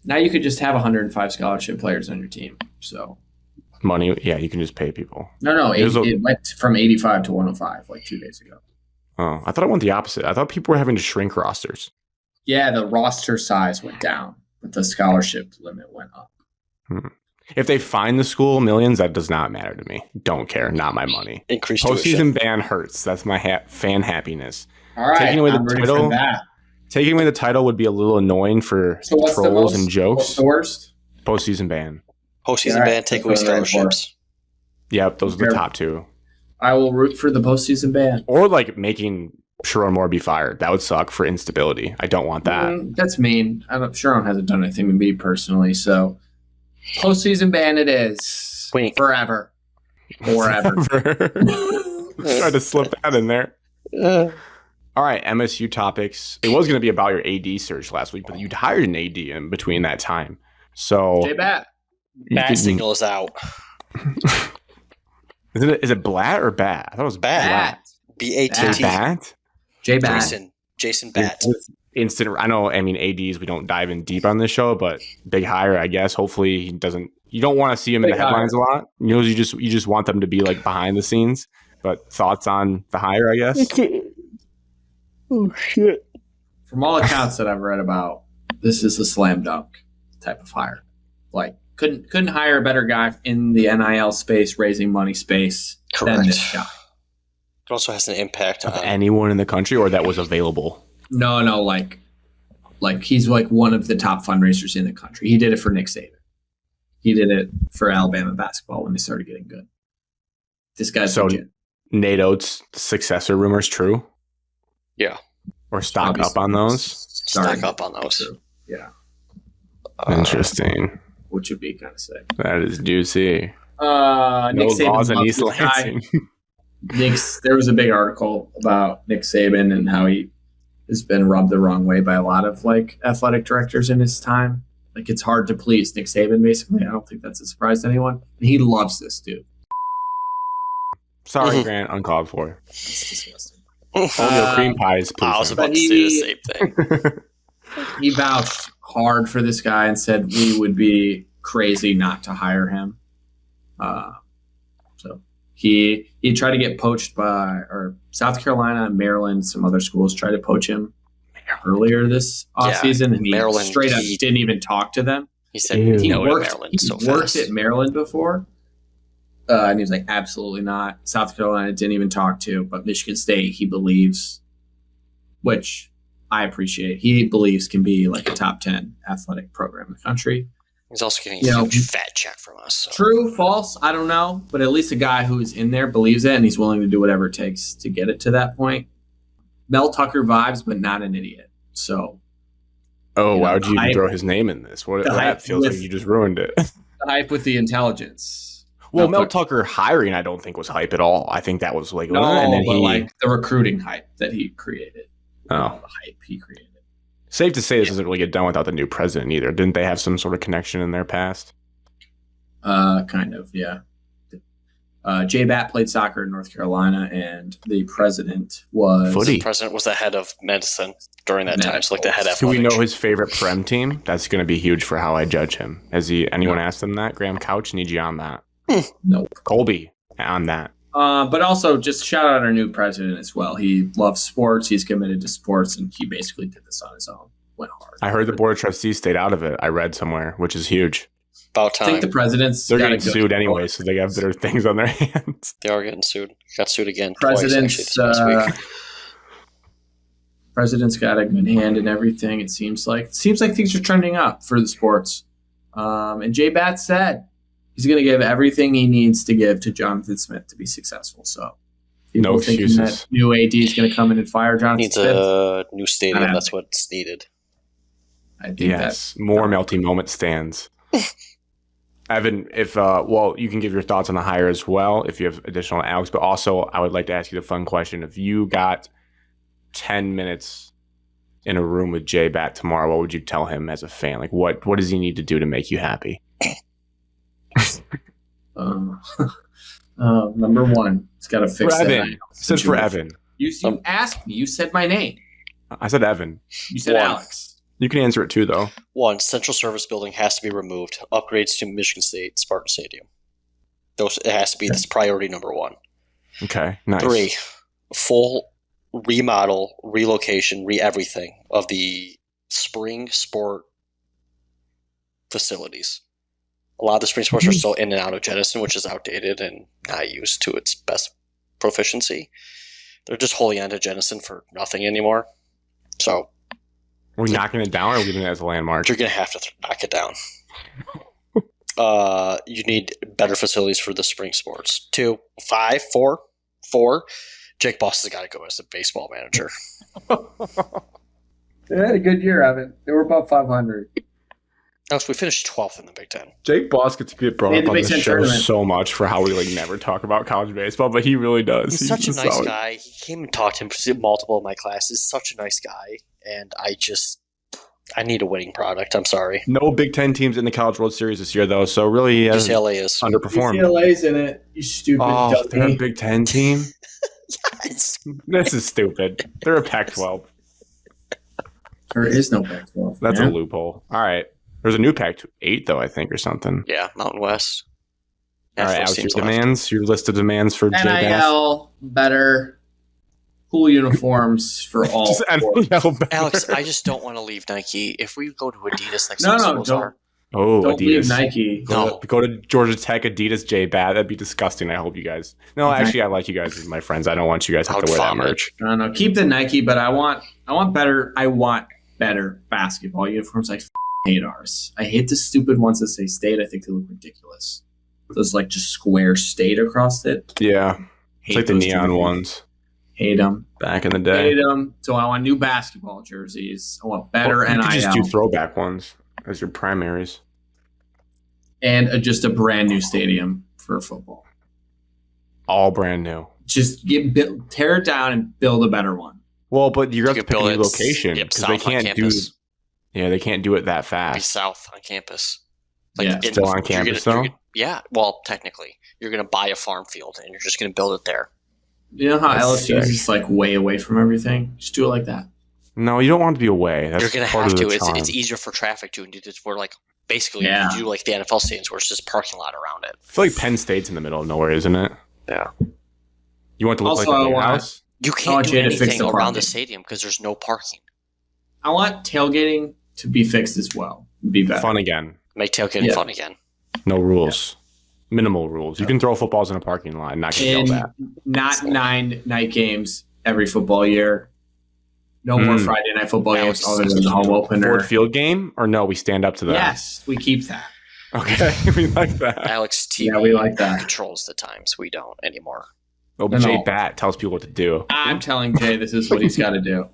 Now you could just have 105 scholarship players on your team. So money, yeah, you can just pay people. No, it went from 85 to 105 like 2 days ago. Oh, I thought it went the opposite. I thought people were having to shrink rosters. Yeah, the roster size went down, but the scholarship limit went up. If they fine the school millions, that does not matter to me. Don't care. Not my money. Increased postseason ban hurts. That's my fan happiness. All right, taking away the title would be a little annoying for trolls and jokes. What's the worst? Postseason ban. Postseason ban. Take away scholarships. Yep, those are the top two. I will root for the postseason ban. Or like making Sharon Moore be fired. That would suck for instability. I don't want that. That's mean. Sharon hasn't done anything to me personally, so postseason ban it is. Wait. Forever. Tried to slip that in there. All right, MSU topics. It was going to be about your AD search last week, but you'd hired an AD in between that time. So J-Bat. Bat signal is out. Is it Blatt or Bat? I thought it was Bat. B-A-T-T. Bat? J-Bat. Jason Bat. Instant. I know. I mean, ADs. We don't dive in deep on this show, but big hire, I guess. Hopefully, he doesn't. You don't want to see him in the headlines a lot. You know, you just want them to be like behind the scenes. But thoughts on the hire, I guess. Oh shit! From all accounts that I've read about, this is a slam dunk type of hire. Like couldn't hire a better guy in the NIL space, raising money space than this guy. It also has an impact on anyone in the country or that was available. No, like he's like one of the top fundraisers in the country. He did it for Nick Saban. He did it for Alabama basketball when they started getting good. This guy's legit. Nate Oates' successor rumors true? Yeah. Or stock up on those? Stock up on those. Yeah. Interesting. Which would be kind of sick. That is juicy. Nick Saban in East Lansing. There was a big article about Nick Saban and how he has been rubbed the wrong way by a lot of like athletic directors in his time. Like it's hard to please Nick Saban, basically. I don't think that's a surprise to anyone. And he loves this dude. Sorry, Grant, uncalled for. It's disgusting. Oatmeal cream pies, please. I was about to say the same thing. He vouched hard for this guy and said we would be crazy not to hire him. So he tried to get poached by South Carolina, Maryland, some other schools tried to poach him earlier this offseason, and he Maryland, straight up didn't even talk to them. He said he worked at Maryland before. And he was like, absolutely not. South Carolina didn't even talk to, but Michigan State, he believes, which I appreciate. He believes can be like a top 10 athletic program in the country. He's also getting a huge fat check from us. So. True, false, I don't know. But at least a guy who is in there believes it, and he's willing to do whatever it takes to get it to that point. Mel Tucker vibes, but not an idiot. So. Oh, why would you even throw his name in this? That feels like you just ruined it. The hype with the intelligence. Well, Mel Tucker hiring, I don't think was hype at all. I think that was like, like the recruiting hype that he created. Oh, the hype he created. Safe to say this doesn't really get done without the new president either. Didn't they have some sort of connection in their past? Kind of, yeah. J Bat played soccer in North Carolina, and the president was Footy. The president was the head of medicine during that time, so like the head Do we athletic. know his favorite Prem team? That's going to be huge for how I judge him. Has anyone asked him that? Graham Couch, need you on that. Nope. Colby on that. But also just shout out our new president as well. He loves sports. He's committed to sports, and he basically did this on his own. Went hard. I heard the board of trustees stayed out of it. I read somewhere, which is huge. About I think time. the president's They're gotta getting go. sued anyway, so they have better things on their hands. They are getting sued. Got sued again. President's twice, actually, this past week. president's got a good hand in everything. It seems like things are trending up for the sports. And J Bat said he's going to give everything he needs to give to Jonathan Smith to be successful. So people No thinking excuses. that new AD is going to come in and fire Jonathan Needs Smith. a new stadium. Not That's what's needed. I think Yes, more melty moment stands. Evan, if you can give your thoughts on the hire as well if you have additional, Alex. But also, I would like to ask you the fun question: if you got 10 minutes in a room with J Bat tomorrow, what would you tell him as a fan? Like, what does he need to do to make you happy? Number one, he's got to fix For that. Evan, said for Evan. You asked me. You said my name. I said Evan. You said One. Alex. You can answer it too, though. 1, Central Service Building has to be removed. Upgrades to Michigan State Spartan Stadium. It has to be this priority number 1. Okay, nice. 3, full remodel, relocation, everything of the spring sport facilities. A lot of the spring sports are still in and out of Jenison, which is outdated and not used to its best proficiency. They're just wholly onto Jenison for nothing anymore. So Are we knocking it down or leaving it as a landmark? you're going to have to knock it down. You need better facilities for the spring sports. 2, 5, 4. Jake Boss has got to go as the baseball manager. They had a good year, Evan. They were above 500. Alex, we finished 12th in the Big Ten. Jake Boss gets to get brought Made up the on Big the Ten show tournament. so much for how we never talk about college baseball, but he really does. He's such a nice solid guy. He came and talked to him to multiple of my classes. Such a nice guy. And I need a winning product. I'm sorry. No Big Ten teams in the College World Series this year, though, so really he has UCLA is. underperformed. UCLA's in it. You stupid Oh, they're a dummy. Big Ten team? Yes. This is stupid. They're a Pac-12. There is no Pac-12. That's man. a loophole. All right. There's a new Pac-8, though, I think, or something. Yeah, Mountain West. All right, Alex, your demands, your list of demands for J Bass. NIL, better, cool uniforms for all. Just sports. NIL better. Alex, I just don't want to leave Nike. If we go to Adidas next No, time, no, schools don't. Oh, Don't leave Adidas. Nike. No. Go to Georgia Tech, Adidas, J Bat. That'd be disgusting. I hope you guys. No, Okay. actually, I like you guys as my friends. I don't want you guys to have I to would wear that vomit. merch. No, keep the Nike, but I want better. I want better basketball uniforms. I hate ours. I hate the stupid ones that say state. I think they look ridiculous. Those like just square state across it. Yeah, it's Hate like the those neon stupid ones Hate them. back in the day. Hate them. So I want new basketball jerseys. I want better You could just do NIL throwback ones as your primaries. and just a brand new stadium for football. All brand new. Just tear it down and build a better one. Well, but you have to could pick a build new it, location yep, because they south on can't do. campus. Yeah, they can't do it that Be fast. south on campus. Yeah, still on you're campus, you're though? yeah, well, technically, you're going to buy a farm field and you're just going to build it there. You know how That's LSU is sick. just like way away from everything? Just do it like that. No, you don't want to be away. That's You're going to part have of to. the charm. It's easier for traffic to. It's where like basically Yeah. you do like the NFL stadiums where it's just parking lot around it. I feel like Penn State's in the middle of nowhere, isn't it? Yeah. You want it to look Also, like I a big want- house? You I can't want do you to fix anything the around parking. the stadium because there's no parking. I want tailgating to be fixed as well. Be better. Fun again. Make tailgating Yeah. fun again. No rules. Minimal rules. You can throw footballs in a parking lot. Not gonna And kill that. not 9 night games every football year. No more Mm. Friday night football That games was other than the home opener. Ford Field game or no? We stand up to that. Yes, we keep that. Okay, we like that. Alex TV Yeah, we like that. controls the times. We don't anymore. Oh, No, Jay no. Bat tells people what to do. I'm telling Jay this is what he's got to do.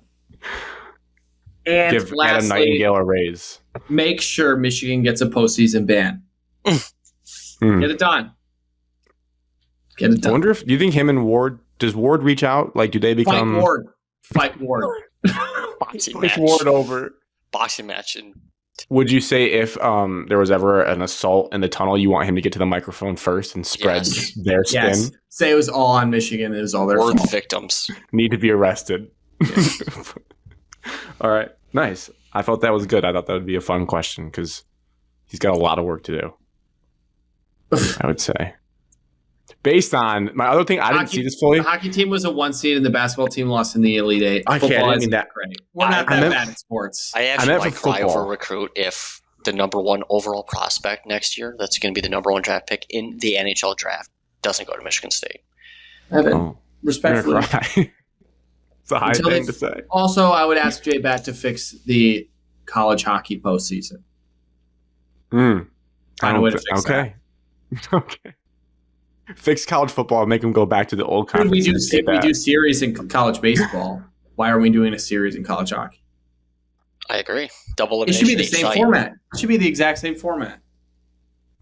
And Give Adam lastly, Nightingale a raise. make sure Michigan gets a postseason ban. Hmm. Get it done. Get it I done. wonder if do you think him and Ward does Ward reach out? Like, do they become Fight Ward. Fight Ward. Boxing Push match. Ward over? Boxing match in Would you say if there was ever an assault in the tunnel, you want him to get to the microphone first and spread their spin? Yes. Say it was all on Michigan. It was all their We're the fault. victims. Need to be arrested. All right. Nice. I thought that was good. I thought that would be a fun question because he's got a lot of work to do, I would say. Based on my other thing, I didn't see this fully. The hockey team was a 1 seed and the basketball team lost in the Elite Eight. Okay, I didn't mean that. Great. We're not that bad at sports. I actually meant might for fly football. over recruit if the number 1 overall prospect next year, that's going to be the number 1 draft pick in the NHL draft, doesn't go to Michigan State. Evan, respectfully. I'm gonna cry. It's a high Until thing they- to say. Also, I would ask Jay Bat to fix the college hockey postseason. Find a way to fix Okay. Okay. Fix college football and make them go back to the old If we conference. do series in college baseball, why are we doing a series in college hockey? I agree. Double It elimination should be the each same site. format. It should be the exact same format.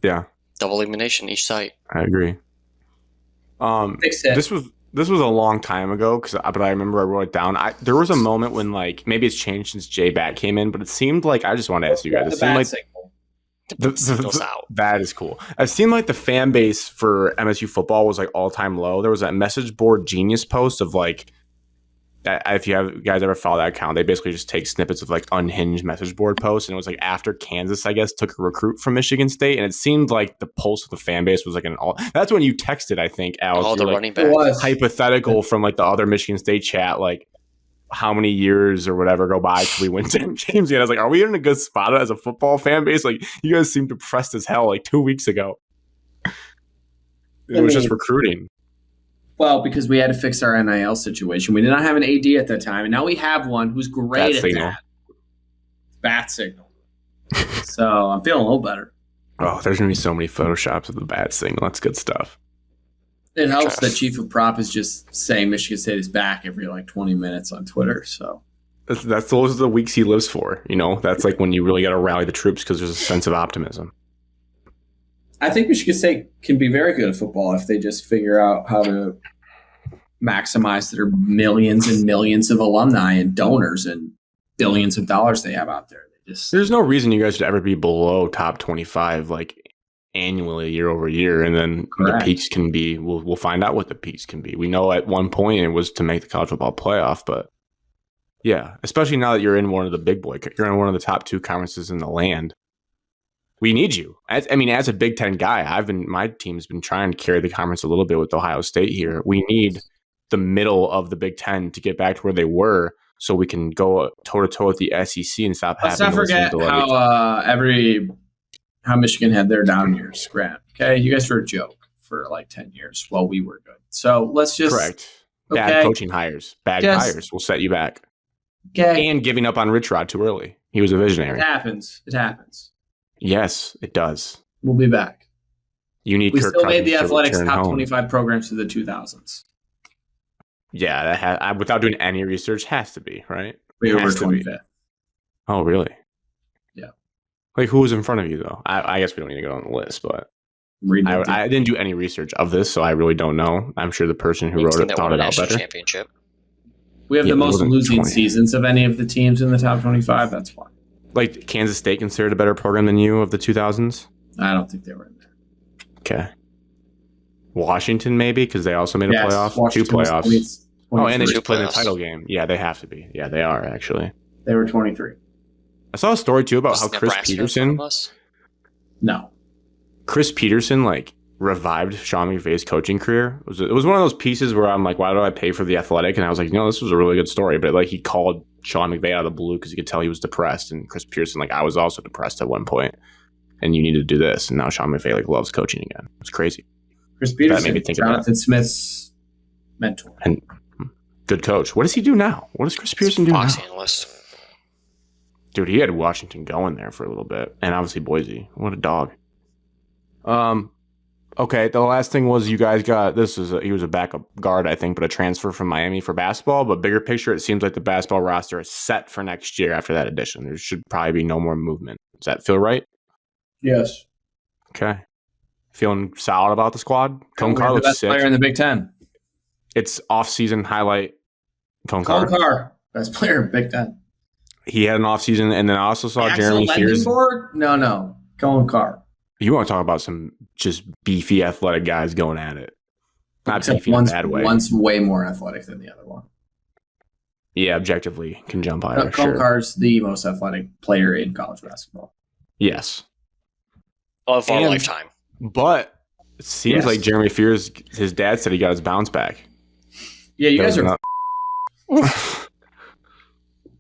Yeah, Double elimination each site. I agree. Fix it. This was a long time ago, but I remember I wrote it down. There was a moment when maybe it's changed since J Bat came in, but it seemed like I just wanted to ask you guys. It the seemed bat like signal. Goes out. that is cool. It seemed like the fan base for MSU football was all time low. There was that message board genius post of that. If you guys ever follow that account, they basically just take snippets of unhinged message board posts, and it was after Kansas, I guess, took a recruit from Michigan State, and it seemed like the pulse of the fan base was an all. That's when you texted, I think, Alex. All the You're running It backs. was. hypothetical from the other Michigan State chat, how many years or whatever go by till we win 10 games yet. I was like, are we in a good spot as a football fan base? You guys seem depressed as hell 2 weeks ago. It was just recruiting. Well, because we had to fix our NIL situation. We did not have an AD at that time, and now we have one who's great Bat at signal. that. Bat signal. So I'm feeling a little better. Oh, there's going to be so many Photoshops of the bat signal. That's good stuff. It helps that Chief of Prop is just saying Michigan State is back every 20 minutes on Twitter. So That's those are the weeks he lives for. That's when you really got to rally the troops because there's a sense of optimism. I think Michigan State can be very good at football if they just figure out how to maximize their millions and millions of alumni and donors and billions of dollars they have out there. There's no reason you guys should ever be below top 25 annually, year over year, and then Correct. the peaks can be. We'll find out what the peaks can be. We know at one point it was to make the college football playoff, but yeah, especially now that you're in one of the big boy, you're in one of the top 2 conferences in the land. We need you. As a Big Ten guy, my team's been trying to carry the conference a little bit with Ohio State here. We need the middle of the Big Ten to get back to where they were, so we can go toe to toe with the SEC and stop having. Let's not forget how Michigan had their down years. Grant, okay, you guys were a joke for 10 years while we were good. So let's just correct. Bad okay. coaching hires, hires will set you back. Okay, And giving up on Rich Rod too early. He was a visionary. it happens. It happens. Yes, it does. We'll be back. You need We Kirk still made Cousins the to athletics return top home. 25 programs to the 2000s. Yeah, without doing any research, has to be right. We were Has to be. 25th. Oh, really? Yeah. Who was in front of you though? I guess we don't need to go on the list, but Read it. I didn't do any research of this, so I really don't know. I'm sure the person who Team wrote it that thought won it a out national better. championship. We have Yeah, the most more than losing 20. seasons of any of the teams in the top 25. That's why. Kansas State considered a better program than you of the 2000s. I don't think they were in there. Okay. Washington maybe because they also made a playoff, Washington 2 was playoffs. 20 Oh, and they 23. just played in the playoffs. title game. Yeah, they have to be. Yeah, they are actually. They were 23. I saw a story too about Was how Chris Nebraska in front Peterson, of us? No. revived Sean McVay's coaching career. It was one of those pieces where I'm like, why do I pay for the Athletic? And I was like, this was a really good story. But he called Sean McVay out of the blue because he could tell he was depressed. And Chris Peterson, I was also depressed at one point, and you need to do this. And now Sean McVay loves coaching again. It's crazy. Chris made Peterson, me think of that. Jonathan Smith's mentor. And good coach. What does he do now? What does Chris Pearson do now? Fox analyst. Dude, he had Washington going there for a little bit, and obviously Boise. What a dog. Okay. The last thing was you guys got he was a backup guard, I think, but a transfer from Miami for basketball. But bigger picture, it seems like the basketball roster is set for next year after that addition. There should probably be no more movement. Does that feel right? Yes. Okay. Feeling solid about the squad. Cone We're Carr the looks best sick. player in the Big Ten. It's off-season highlight. Cone Colin Carr. Carr, best player in Big Ten. he had an offseason, and then I also saw Jeremy Yaxel Fears. Lendeborg? No. Colin Carr. You want to talk about some just beefy athletic guys going at it. Not Except beefy in a bad way. One's way more athletic than the other one. Yeah, objectively can jump higher. Colin Carr's the most athletic player in college basketball. Yes. Of our lifetime. But it seems like Jeremy Fears, his dad said he got his bounce back. Yeah, you guys are. Not...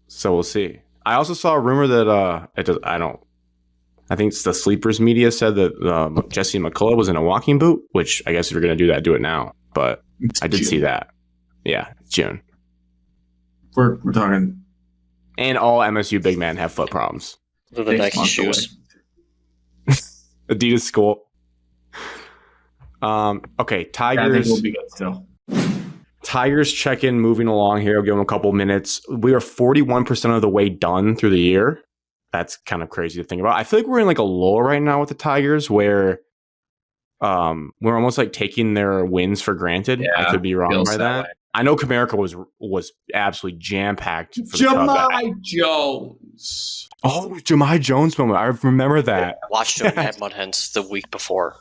So we'll see. I also saw a rumor that I think it's the Sleepers media said that Jesse McCullough was in a walking boot, which I guess if you're going to do that, do it now. But I did see that. Yeah, it's June. We're talking. And all MSU big men have foot problems. The Nike shoes. Adidas school. Okay, Tigers. Yeah, I think we'll be good still. Tigers check-in, moving along here. I'll give them a couple minutes. We are 41% of the way done through the year. That's kind of crazy to think about. I feel like we're in like a lull right now with the Tigers where we're almost like taking their wins for granted. Yeah, I could be wrong by that. Way. I know Comerica was absolutely jam-packed. For Jahmai Jones. Oh, Jahmai Jones moment. I remember that. I watched him at Mud Hens the week before.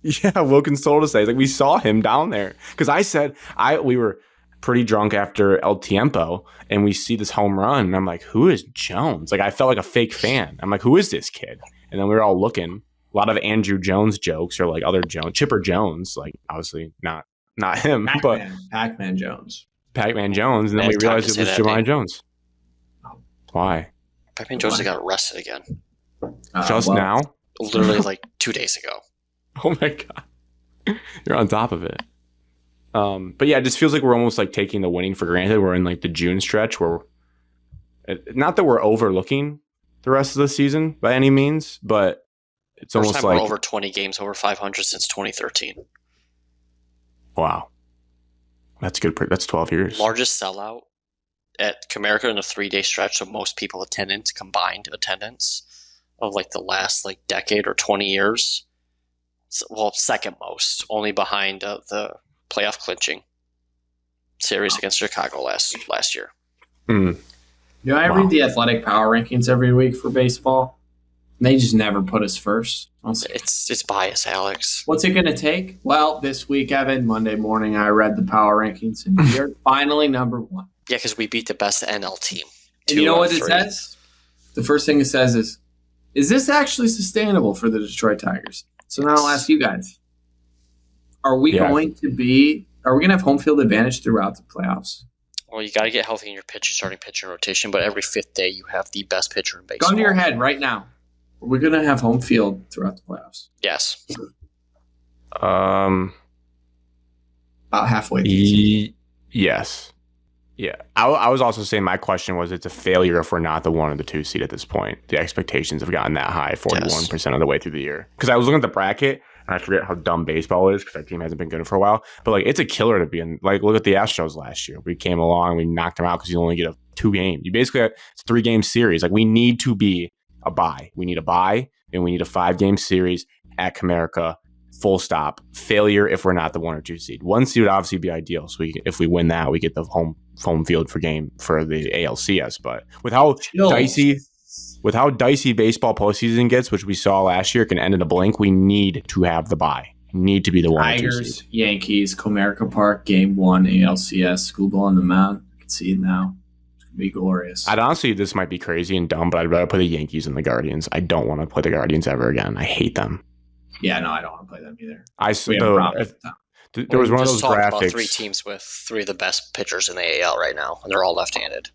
Yeah, Wilkins told us that. He's like, we saw him down there. Because I said, we were pretty drunk after El Tiempo, and we see this home run, and I'm like, who is Jones? Like, I felt like a fake fan. I'm like, who is this kid? And then we were all looking. A lot of Andrew Jones jokes or like other Jones. Chipper Jones, like, obviously not him, but Pac-Man Jones. Pac-Man Jones, and then we realized it was Jahmai Jones. Why? Pac-Man Jones got arrested again. Now? Literally like 2 days ago. Oh my God. You're on top of it. But yeah, it just feels like we're almost like taking the winning for granted. We're in like the June stretch where not that we're overlooking the rest of the season by any means, but it's First almost time like we're over 20 games, over 500 since 2013. Wow. That's good. That's 12 years. Largest sellout at Comerica in a 3-day stretch of most people combined attendance of like the last like decade or 20 years. Well, second most, only behind the playoff clinching series against Chicago last year. Mm. I read the athletic power rankings every week for baseball. And they just never put us first. It's bias, Alex. What's it going to take? Well, this week, Evan, Monday morning, I read the power rankings, and we are finally number one. Yeah, because we beat the best NL team. And you know what it says? The first thing it says is this actually sustainable for the Detroit Tigers? So now I'll ask you guys, are we going to have home field advantage throughout the playoffs? Well, you got to get healthy in your starting pitcher rotation, but every fifth day you have the best pitcher in baseball. Gun to your head right now. Are we going to have home field throughout the playoffs? Yes. About halfway. Yes. Yeah. I was also saying my question was it's a failure if we're not the 1 or the 2 seed at this point. The expectations have gotten that high 41% of the way through the year. Because I was looking at the bracket, and I forget how dumb baseball is because our team hasn't been good for a while. But like it's a killer to be in. Like look at the Astros last year. We came along, we knocked them out because you only get a 2-game. You basically it's a 3-game series. Like we need to be a bye. We need a bye, and we need a 5-game series at Comerica. Full stop. Failure if we're not the 1 or 2 seed. 1 seed would obviously be ideal. So if we win that, we get the home field for the ALCS. But with how dicey baseball postseason gets, which we saw last year, can end in a blink. We need to have the bye. Need to be the 1 or 2 Tigers, seed. Yankees, Comerica Park, Game 1, ALCS, Schoolball on the mound. I can see it now. It's gonna be glorious. I'd honestly, this might be crazy and dumb, but I'd rather play the Yankees and the Guardians. I don't want to play the Guardians ever again. I hate them. Yeah, no, I don't want to play them either. There was one of those graphics. About 3 teams with 3 of the best pitchers in the AL right now, and they're all left-handed.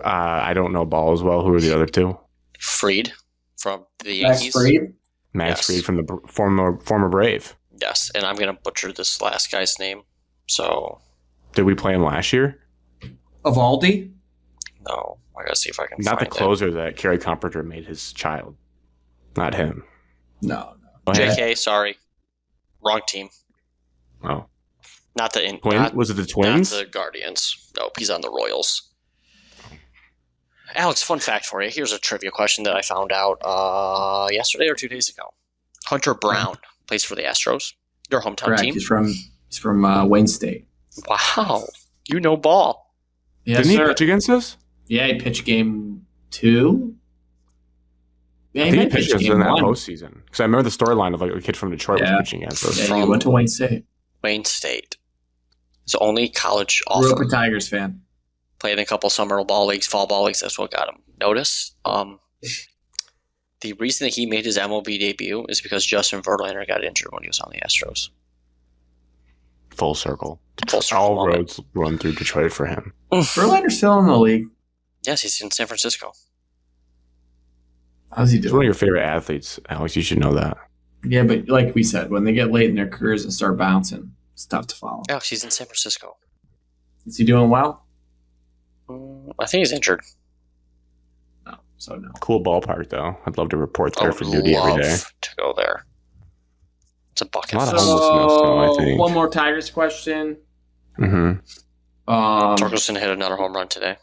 I don't know ball as well. Who are the other 2? Fried from the Yankees. Max Fried from the former Brave. Yes, and I'm going to butcher this last guy's name. So, did we play him last year? Evaldi? No, I got to see if I can Not find the closer that Kerry Comforter made his child. Not him. No. JK, sorry. Wrong team. Oh. Not the was it the Twins? Not the Guardians. Nope, he's on the Royals. Alex, fun fact for you. Here's a trivia question that I found out yesterday or 2 days ago. Hunter Brown plays for the Astros, your hometown team. He's from Wayne State. Wow, you know ball. Yes, Didn't he sir. pitch against us? Yeah, he pitched game 2. Yeah, I think he might pitch pitched game in that 1. postseason because I remember the storyline of like a kid from Detroit was pitching against us. Yeah, he went to Wayne State. Wayne State. It's the only college Grew up offer. a Tigers fan. Played in a couple summer ball leagues, fall ball leagues. That's what got him notice. The reason that he made his MLB debut is because Justin Verlander got injured when he was on the Astros. Full circle. All All roads run through Detroit for him. Verlander's still in the league. Yes, he's in San Francisco. How's he He's doing? one of your favorite athletes, Alex. You should know that. Yeah, but like we said, when they get late in their careers and start bouncing, it's tough to follow. Yeah, he's in San Francisco. Is he doing well? I think he's injured. No, so no. Cool ballpark, though. I'd love to report I there would for duty every day. love to go there. It's a bucket. A lot of fest. homelessness, though, I think. One more Tigers question. Mm-hmm. Torkelson hit another home run today.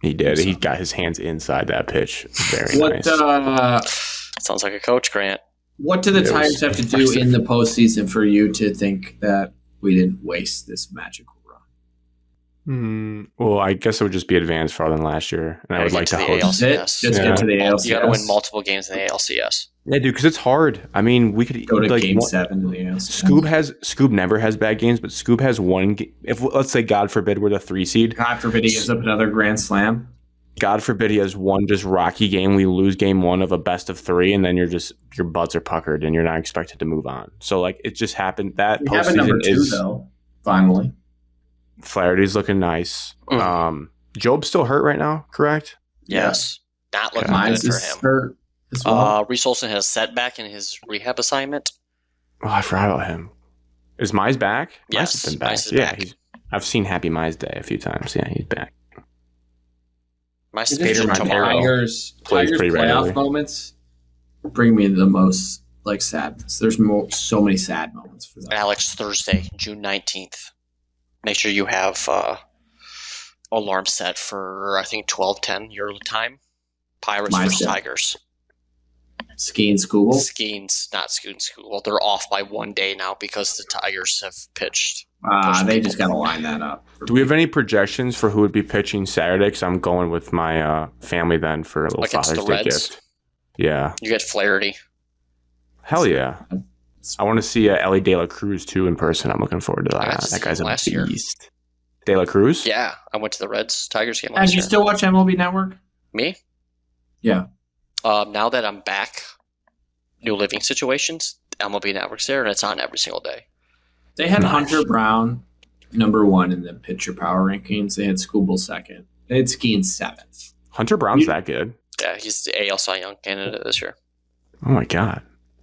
He did. He got his hands inside that pitch. Very What nice. Sounds like a coach, Grant. what do the It was Tigers have to do impressive. in the postseason for you to think that we didn't waste this magical run? Well, I guess it would just be advanced farther than last year, and I would Get like to to the host. ALCS. Just Yeah. get to the ALCS. You got to win multiple games in the ALCS. Yeah, dude, because it's hard. I mean, we could Go to like Game one- 7 in the ALCS. Scoob never has bad games, but Scoob has one. If let's say, God forbid, we're the 3 seed. God forbid he gives up another Grand Slam. God forbid he has one just rocky game. We lose game 1 of a best of 3, and then your butts are puckered, and you're not expected to move on. So like it just happened. That We have a number postseason 2, is though, finally. Flaherty's looking nice. Job's still hurt right now, correct? Yes. Not looking Mize good for is him. hurt as well. Reese Olson has a setback in his rehab assignment. Oh, I forgot about him. Is Mize back? Yes, Mize has been back. Mize is Yeah, back. I've seen Happy Mize Day a few times. Yeah, he's back. My Just pitcher Peter tomorrow. Tigers plays pretty playoff regularly. moments bring me the most like sadness. There's so many sad moments for them. Alex, Thursday, June 19th. Make sure you have alarm set for, I think, 12:10 your time. Pirates My versus set. Tigers. Skiing school. Not Skeens School. Well, they're off by 1 day now because the Tigers have pitched. They just got to line that up. Do we have any projections for who would be pitching Saturday? Because I'm going with my family then for a little Against Father's the Day Reds? gift. Yeah. You get Flaherty. Hell yeah. I want to see Ellie De La Cruz too in person. I'm looking forward to I got that. to see That guy's him a last year. beast. De La Cruz? Yeah, I went to the Reds Tigers game And last you year. still watch MLB Network? Me? Yeah. Now that I'm back, new living situations, MLB Network's there, and it's on every single day. They had Nice. Hunter Brown number 1 in the pitcher power rankings. They had Skubal 2nd. They had Skiing 7th. Hunter Brown's that good. Yeah, he's the AL Cy Young candidate this year. Oh my God.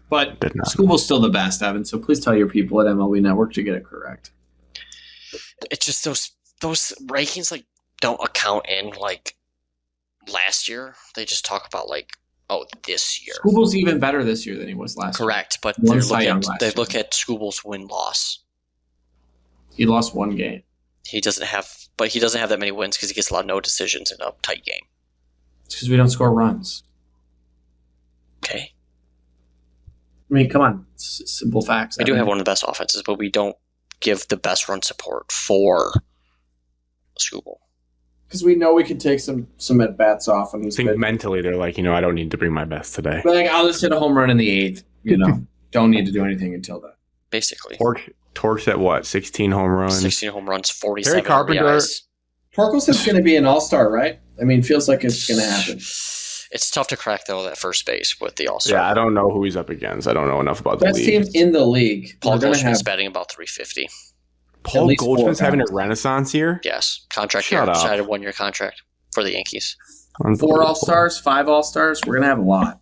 But Did not. Skubal's still the best, Evan. So please tell your people at MLB Network to get it correct. It's just those rankings like don't account in like last year. They just talk about like this year. Skubal's even better this year than he was last year. Correct, but One Cy Young last they year. look at Skubal's win loss. He lost 1 game. He doesn't have that many wins because he gets a lot of no decisions in a tight game. It's because we don't score runs. Okay, I mean, come on. It's simple facts. we do have one of the best offenses, but we don't give the best run support for Skubal. Because we know we can take some at bats off, and I he's think good. mentally they're like, I don't need to bring my best today. But like, I'll just hit a home run in the 8th. Don't need to do anything until then. Basically, Torque's at what? 16 home runs. 16 home runs, 47 Carpenter- RBIs. Torkelson's going to be an all-star, right? I mean, feels like it's going to happen. It's tough to crack though that first base with the All-Star. Yeah, I don't know who he's up against. I don't know enough about the Best league. team in the league. Paul We're going to Goldschmidt's have batting about 350. Paul at least 4 Goldschmidt's having a guys. renaissance year? Yes, contract Shut year. up. Decided 1-year contract for the Yankees. 4 Unbelievable. all-stars, 5 all-stars. We're going to have a lot.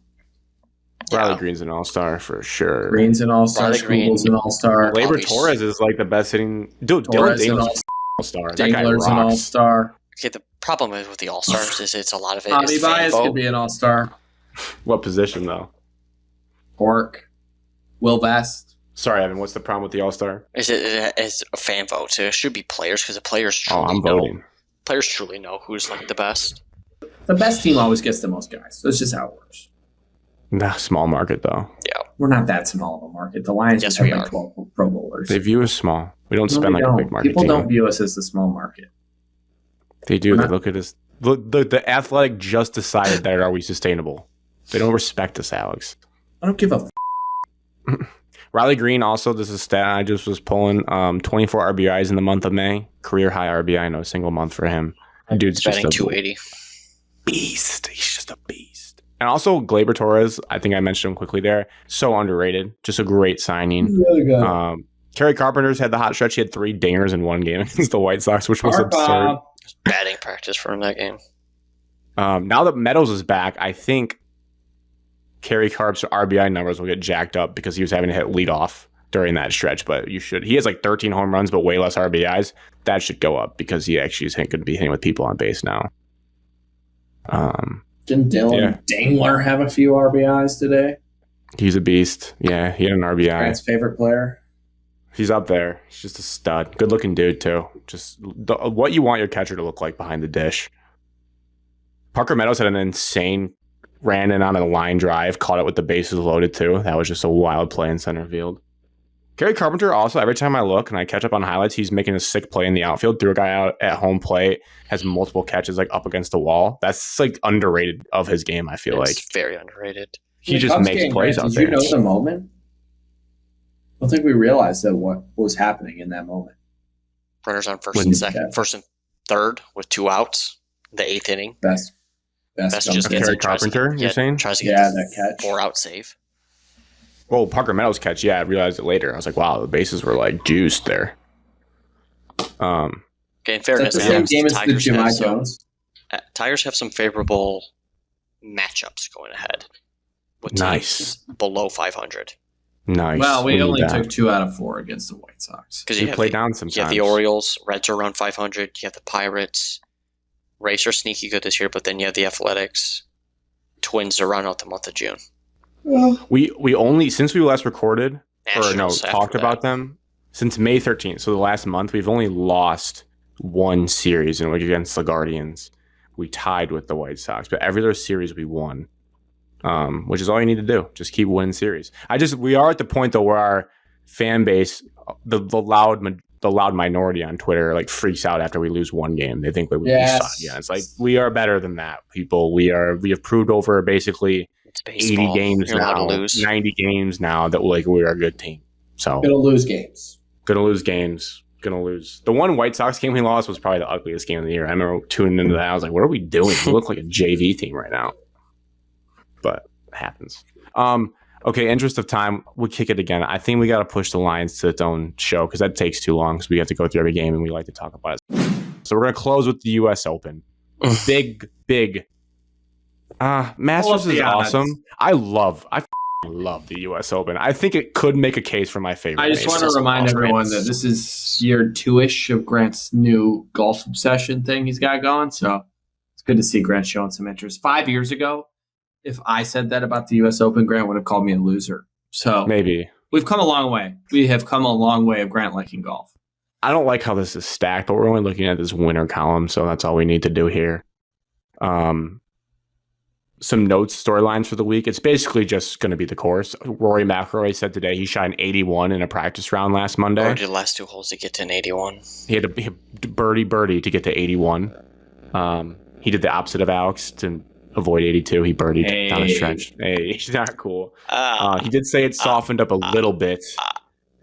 Riley Yeah. Green's an all-star for sure. Green's an all-star. Riley Green. Skubal's an all-star. Labor Obvious. Torres is like the best hitting. Dude, Dylan Torres an Dingler's an all-star. That guy Dingler's an rocks. all-star. Okay, the problem is with the All-Stars is it's a lot of it Javi is fan Baez vote. could be an all-star. What position, though? Ork. Will Vest. Sorry, Evan, what's the problem with the all-star? It's a fan vote. So it should be players because the players Oh, truly I'm voting. Players truly know who's like the best. The best team always gets the most guys. That's just how it works. Nah, small market, though. Yeah, We're not that small of a market. The Lions Yes, just have we like are. 12 Pro Bowlers. They view us small. We don't No, spend we like don't. a big market People team. don't view us as the small market. They do. We're They not- look at us. The Athletic just decided that are we sustainable. They don't respect us, Alex. I don't give a Riley Green also, this is a stat I just was pulling, 24 RBIs in the month of May. Career high RBI in a single month for him. Dude's just Batting a 280. beast. He's just a beast. And also Gleyber Torres, I think I mentioned him quickly there. So underrated. Just a great signing. really good. Kerry Carpenter's had the hot stretch. He had 3 dingers in one game against the White Sox, which was absurd. Batting practice for him that game. Now that Meadows is back, I think Kerry Carp's RBI numbers will get jacked up because he was having to hit leadoff during that stretch. But he has like 13 home runs, but way less RBIs. That should go up because he actually is going to be hitting with people on base now. Didn't Dylan Dangler have a few RBIs today? He's a beast. Yeah, he had an RBI. Grant's favorite player. He's up there. He's just a stud. Good looking dude too. Just what you want your catcher to look like behind the dish. Parker Meadows had an insane ran in on a line drive, caught it with the bases loaded too. That was just a wild play in center field. Kerry Carpenter also, every time I look and I catch up on highlights, he's making a sick play in the outfield. Threw a guy out at home plate, has multiple catches like up against the wall. That's like underrated of his game, I feel like. Very underrated. He just makes plays out there. Did you know the moment? I don't think we realized that what was happening in that moment. Runners on first and second, first and third with 2 outs. The 8th inning. Best just gets Kerry Carpenter, you're saying? Tries to get that catch. 4-out save. Well, Parker Meadows catch, I realized it later. I was like, wow, the bases were like juiced there. Okay, in fairness, the same game as the Jemai Jones. Tigers have some favorable matchups going ahead with teams below 500. Nice. Well, we only took 2 out of 4 against the White Sox. Because you play down sometimes. You have the Orioles, Reds are around 500. You have the Pirates. Rays are sneaky good this year, but then you have the Athletics. Twins to round out the month of June. We only, since we last recorded, Nationals talked about them, since May 13th, so the last month, we've only lost 1 series in which against the Guardians. We tied with the White Sox, but every other series we won, which is all you need to do. Just keep winning series. We are at the point, though, where our fan base, the loud minority on Twitter, like freaks out after we lose 1 game. They think we suck. Yeah, it's like we are better than that, people. We have proved over basically 80 games now, 90 games now that we're a good team. So gonna lose games. Gonna lose. The one White Sox game we lost was probably the ugliest game of the year. I remember tuning into that. I was like, what are we doing? We look like a JV team right now. But it happens. Okay, interest of time, we'll kick it again. I think we got to push the Lions to its own show because that takes too long. So we have to go through every game and we like to talk about it. So we're going to close with the U.S. Open. Big. Masters is awesome. I love the U.S. Open. I think it could make a case for my favorite. I just want to remind everyone that this is year 2-ish of Grant's new golf obsession thing he's got going. So it's good to see Grant showing some interest. 5 years ago, if I said that about the U.S. Open, Grant would have called me a loser. So maybe we've come a long way. We have come a long way of Grant liking golf. I don't like how this is stacked, but we're only looking at this winner column, so that's all we need to do here. Some notes, storylines for the week. It's basically just going to be the course. Rory McIlroy said today he shot an 81 in a practice round last Monday. Or did the last 2 holes to get to an 81. He had a birdie to get to 81. He did the opposite of Alex to avoid 82. He birdied down a stretch. Hey, he's not cool. He did say it softened up a little bit,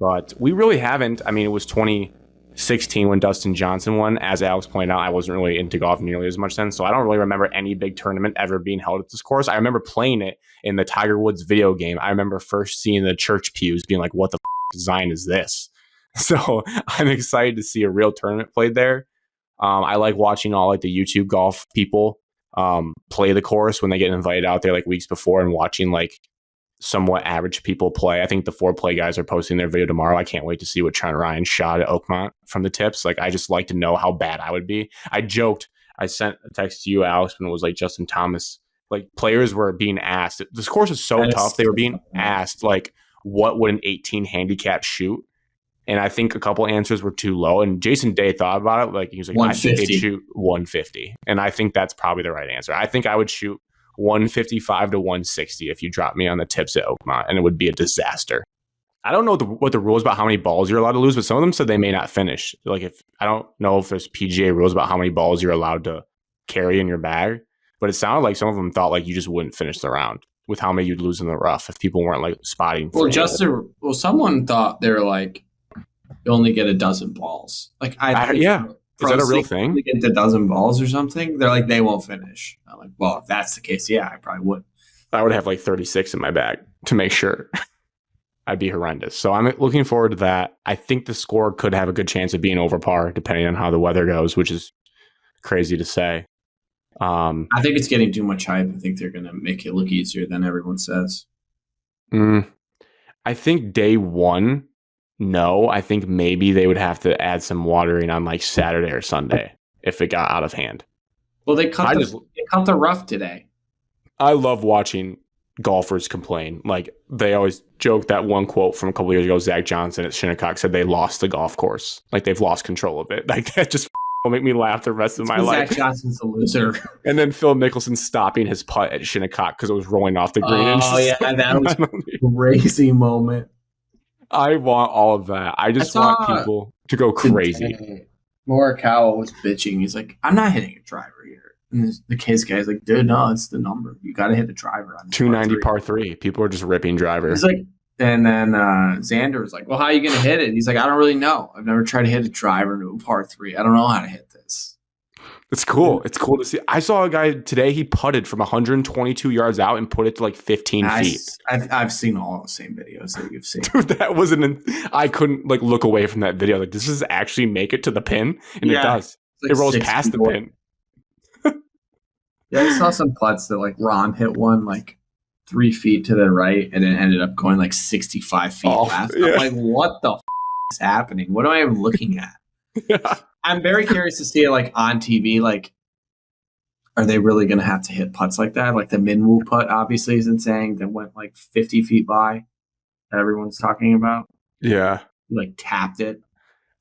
but we really haven't. I mean, it was 2016 when Dustin Johnson won. As Alex pointed out, I wasn't really into golf nearly as much then, so I don't really remember any big tournament ever being held at this course. I remember playing it in the Tiger Woods video game. I remember first seeing the church pews being like, what the design is this? So I'm excited to see a real tournament played there. I like watching all like the YouTube golf people play the course when they get invited out there like weeks before and watching like somewhat average people play. I think the 4Play guys are posting their video tomorrow. I can't wait to see what Trent Ryan shot at Oakmont from the tips. Like, I just like to know how bad I would be. I joked, I sent a text to you, Alex, when it was like Justin Thomas, like players were being asked, this course is so tough. They were being asked like, what would an 18 handicap shoot? And I think a couple answers were too low. And Jason Day thought about it. Like, he was like, I think they'd shoot 150. And I think that's probably the right answer. I think I would shoot 155 to 160 if you drop me on the tips at Oakmont, and it would be a disaster. I don't know what the rules about how many balls you're allowed to lose, but some of them said they may not finish. Like, I don't know if there's PGA rules about how many balls you're allowed to carry in your bag. But it sounded like some of them thought like you just wouldn't finish the round with how many you'd lose in the rough if people weren't like spotting. Someone thought they were like, you only get a dozen balls. Like yeah. Is that a real thing? You get a dozen balls or something. They're like, they won't finish. I'm like, well, if that's the case, yeah, I probably would. I would have like 36 in my bag to make sure. I'd be horrendous. So I'm looking forward to that. I think the score could have a good chance of being over par depending on how the weather goes, which is crazy to say. I think it's getting too much hype. I think they're going to make it look easier than everyone says. I think day one, no. I think maybe they would have to add some watering on like Saturday or Sunday if it got out of hand. Well, they cut the rough today. I love watching golfers complain. Like they always joke that one quote from a couple years ago, Zach Johnson at Shinnecock said they lost the golf course. Like they've lost control of it. Like that just will make me laugh the rest of my life. Zach Johnson's a loser. And then Phil Mickelson stopping his putt at Shinnecock because it was rolling off the green. Oh yeah, that was a crazy moment. I want all of that. I just want people to go crazy. Morikawa was bitching. He's like, I'm not hitting a driver here. And the case guy's like, dude, no, it's the number. You got to hit a driver on 290 par 3. People are just ripping drivers. He's like, and then Xander was like, well, how are you going to hit it? And he's like, I don't really know. I've never tried to hit a driver into a par 3. I don't know how to hit this. It's cool. It's cool to see. I saw a guy today. He putted from 122 yards out and put it to like 15 feet. I've seen all the same videos that you've seen. Dude, that wasn't. I couldn't like look away from that video. Like, does this actually make it to the pin? And it does. Like it rolls past the pin. Yeah, I saw some putts that like Ron hit one like 3 feet to the right and it ended up going like 65 feet left. Yeah. I'm like, what the is happening? What am I even looking at? Yeah. I'm very curious to see it like on TV. Like, are they really going to have to hit putts like that? Like the Minwoo putt obviously is insane. That went like 50 feet by that everyone's talking about. Yeah. Like tapped it.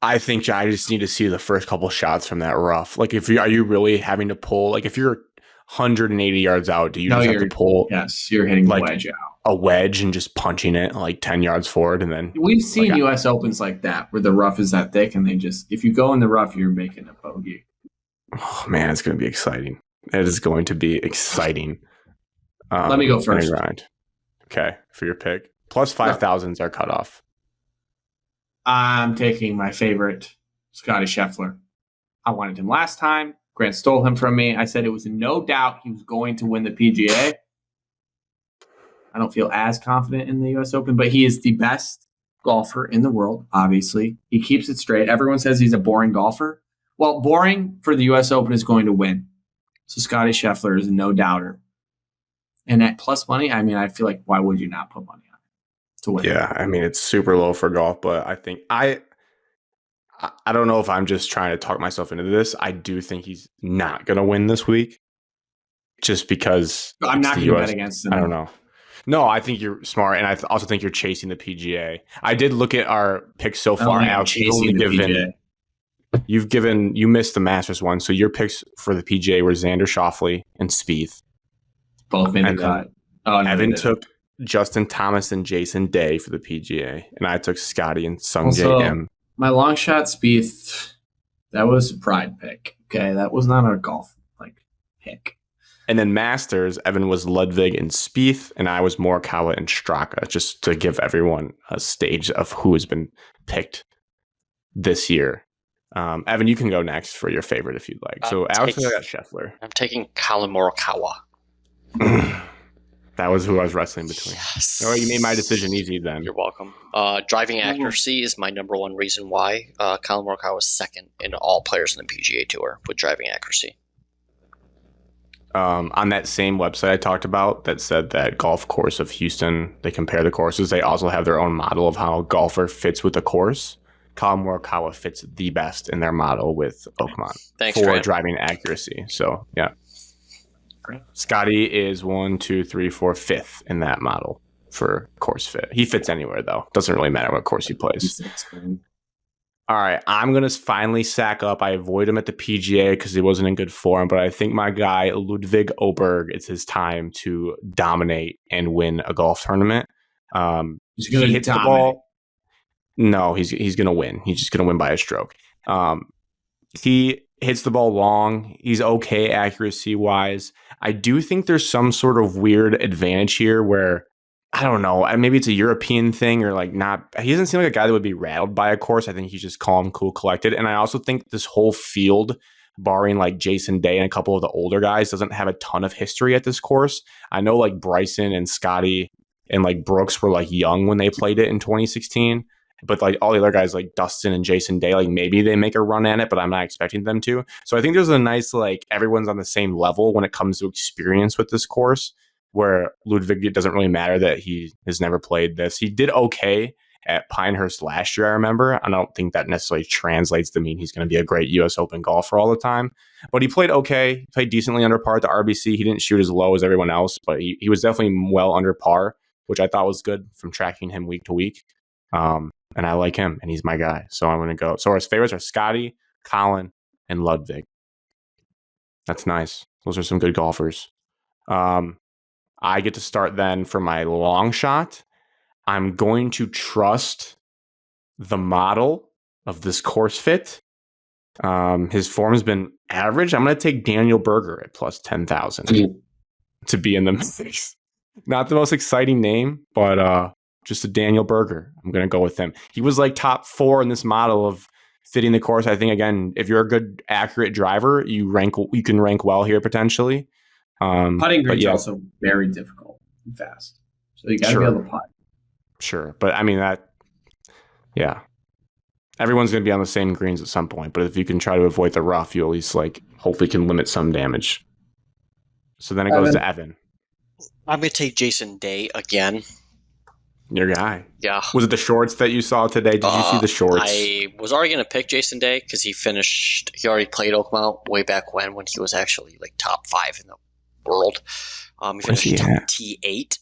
I think I just need to see the first couple shots from that rough. Like, are you really having to pull? Like, if you're 180 yards out, do you just have to pull? Yes, you're hitting like the wedge out. A wedge and just punching it like 10 yards forward, and then we've seen U.S. Opens like that where the rough is that thick, and they just if you go in the rough, you're making a bogey. Oh man, it's going to be exciting. It is going to be exciting. Let me go first. Okay, for your pick, plus 5,000s are cut off. I'm taking my favorite, Scotty Scheffler. I wanted him last time. Grant stole him from me. I said it was no doubt he was going to win the PGA. I don't feel as confident in the U.S. Open, but he is the best golfer in the world, obviously. He keeps it straight. Everyone says he's a boring golfer. Well, boring for the U.S. Open is going to win. So Scotty Scheffler is no doubter. And at plus money, I mean, I feel like why would you not put money on it to win? Yeah, I mean, it's super low for golf, but I think I don't know if I'm just trying to talk myself into this. I do think he's not going to win this week just because I'm not going to bet against him. I don't know. No, I think you're smart, and I also think you're chasing the PGA. I did look at our picks so far. Alex, you missed the Masters one, so your picks for the PGA were Xander Schauffele and Spieth. Both made the cut. Evan took Justin Thomas and Jason Day for the PGA, and I took Scotty and Sungjae Im. My long shot Spieth, that was a pride pick. Okay, that was not a golf pick. And then Masters, Evan was Ludwig and Spieth, and I was Morikawa and Straka, just to give everyone a stage of who has been picked this year. Evan, you can go next for your favorite if you'd like. So Alex got Scheffler. I'm taking Collin Morikawa. That was who I was wrestling between. Yes. Oh, you made my decision easy then. You're welcome. Driving accuracy is my number one reason why Collin Morikawa is second in all players in the PGA Tour with driving accuracy. On that same website I talked about that said that Golf Course of Houston, they compare the courses. They also have their own model of how a golfer fits with the course. Collin Morikawa fits the best in their model with Oakmont for driving accuracy. So, yeah. Scotty is 1, 2, 3, 4, 5th in that model for course fit. He fits anywhere, though. Doesn't really matter what course he plays. All right, I'm going to finally sack up. I avoid him at the PGA because he wasn't in good form, but I think my guy, Ludwig Oberg, it's his time to dominate and win a golf tournament. He's going to hit the ball. No, he's going to win. He's just going to win by a stroke. He hits the ball long. He's okay accuracy wise. I do think there's some sort of weird advantage here where I don't know. Maybe it's a European thing or like not. He doesn't seem like a guy that would be rattled by a course. I think he's just calm, cool, collected. And I also think this whole field, barring like Jason Day and a couple of the older guys, doesn't have a ton of history at this course. I know like Bryson and Scotty and like Brooks were like young when they played it in 2016. But like all the other guys like Dustin and Jason Day, like maybe they make a run at it, but I'm not expecting them to. So I think there's a nice like everyone's on the same level when it comes to experience with this course, where Ludwig, it doesn't really matter that he has never played this. He did okay at Pinehurst last year, I remember. I don't think that necessarily translates to mean he's going to be a great U.S. Open golfer all the time. But he played okay. He played decently under par at the RBC. He didn't shoot as low as everyone else, but he was definitely well under par, which I thought was good from tracking him week to week. And I like him, and he's my guy. So I'm going to go. So our favorites are Scotty, Colin, and Ludwig. That's nice. Those are some good golfers. I get to start then for my long shot. I'm going to trust the model of this course fit. His form has been average. I'm going to take Daniel Berger at plus 10,000 to be in the mix. Not the most exciting name, but just a Daniel Berger. I'm going to go with him. He was like top 4 in this model of fitting the course. I think, again, if you're a good, accurate driver, you can rank well here potentially. Putting green's also very difficult and fast. So you got to be able to putt. Sure. But I mean, everyone's going to be on the same greens at some point. But if you can try to avoid the rough, you at least like hopefully can limit some damage. So then it goes to Evan. I'm going to take Jason Day again. Your guy. Yeah. Was it the shorts that you saw today? Did you see the shorts? I was already going to pick Jason Day because he already played Oakmont way back when he was actually like top 5 in the world. He finished 28.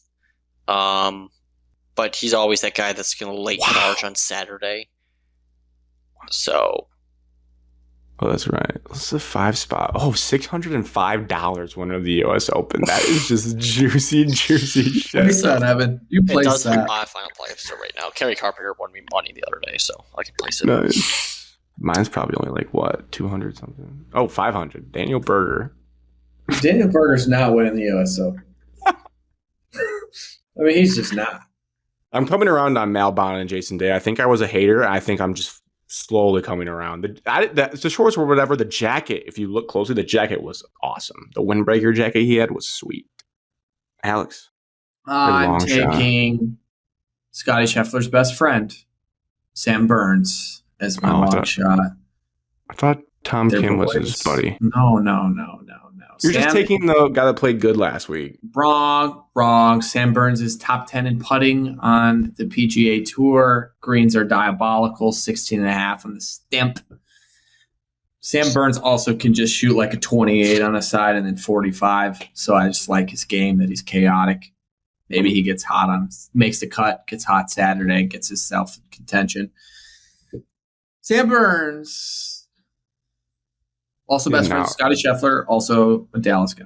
But he's always that guy that's going to late charge on Saturday. So. Oh, that's right. It's a 5 spot. Oh, $605 winner of the U.S. Open. That is just juicy shit. Place that, Evan. You place that. I final place it right now. Kerry Carpenter won me money the other day, so I can place it. Nice. Mine's probably only like, what, 200 something? Oh, 500. Daniel Berger. Daniel Berger's not winning the U.S. Open. I mean, he's just not. I'm coming around on Malbon and Jason Day. I think I was a hater. I think I'm just slowly coming around. The shorts were whatever. The jacket, if you look closely, the jacket was awesome. The windbreaker jacket he had was sweet. Alex. I'm taking Scotty Scheffler's best friend, Sam Burns, as my long shot. I thought Tom Kim was his buddy. No. You're just taking the guy that played good last week. Wrong. Sam Burns is top 10 in putting on the PGA Tour. Greens are diabolical, 16.5 on the stimp. Sam Burns also can just shoot like a 28 on a side and then 45. So I just like his game, that he's chaotic. Maybe he gets hot makes the cut, gets hot Saturday, gets himself in contention. Sam Burns. Also best friend Scotty Scheffler, also a Dallas guy.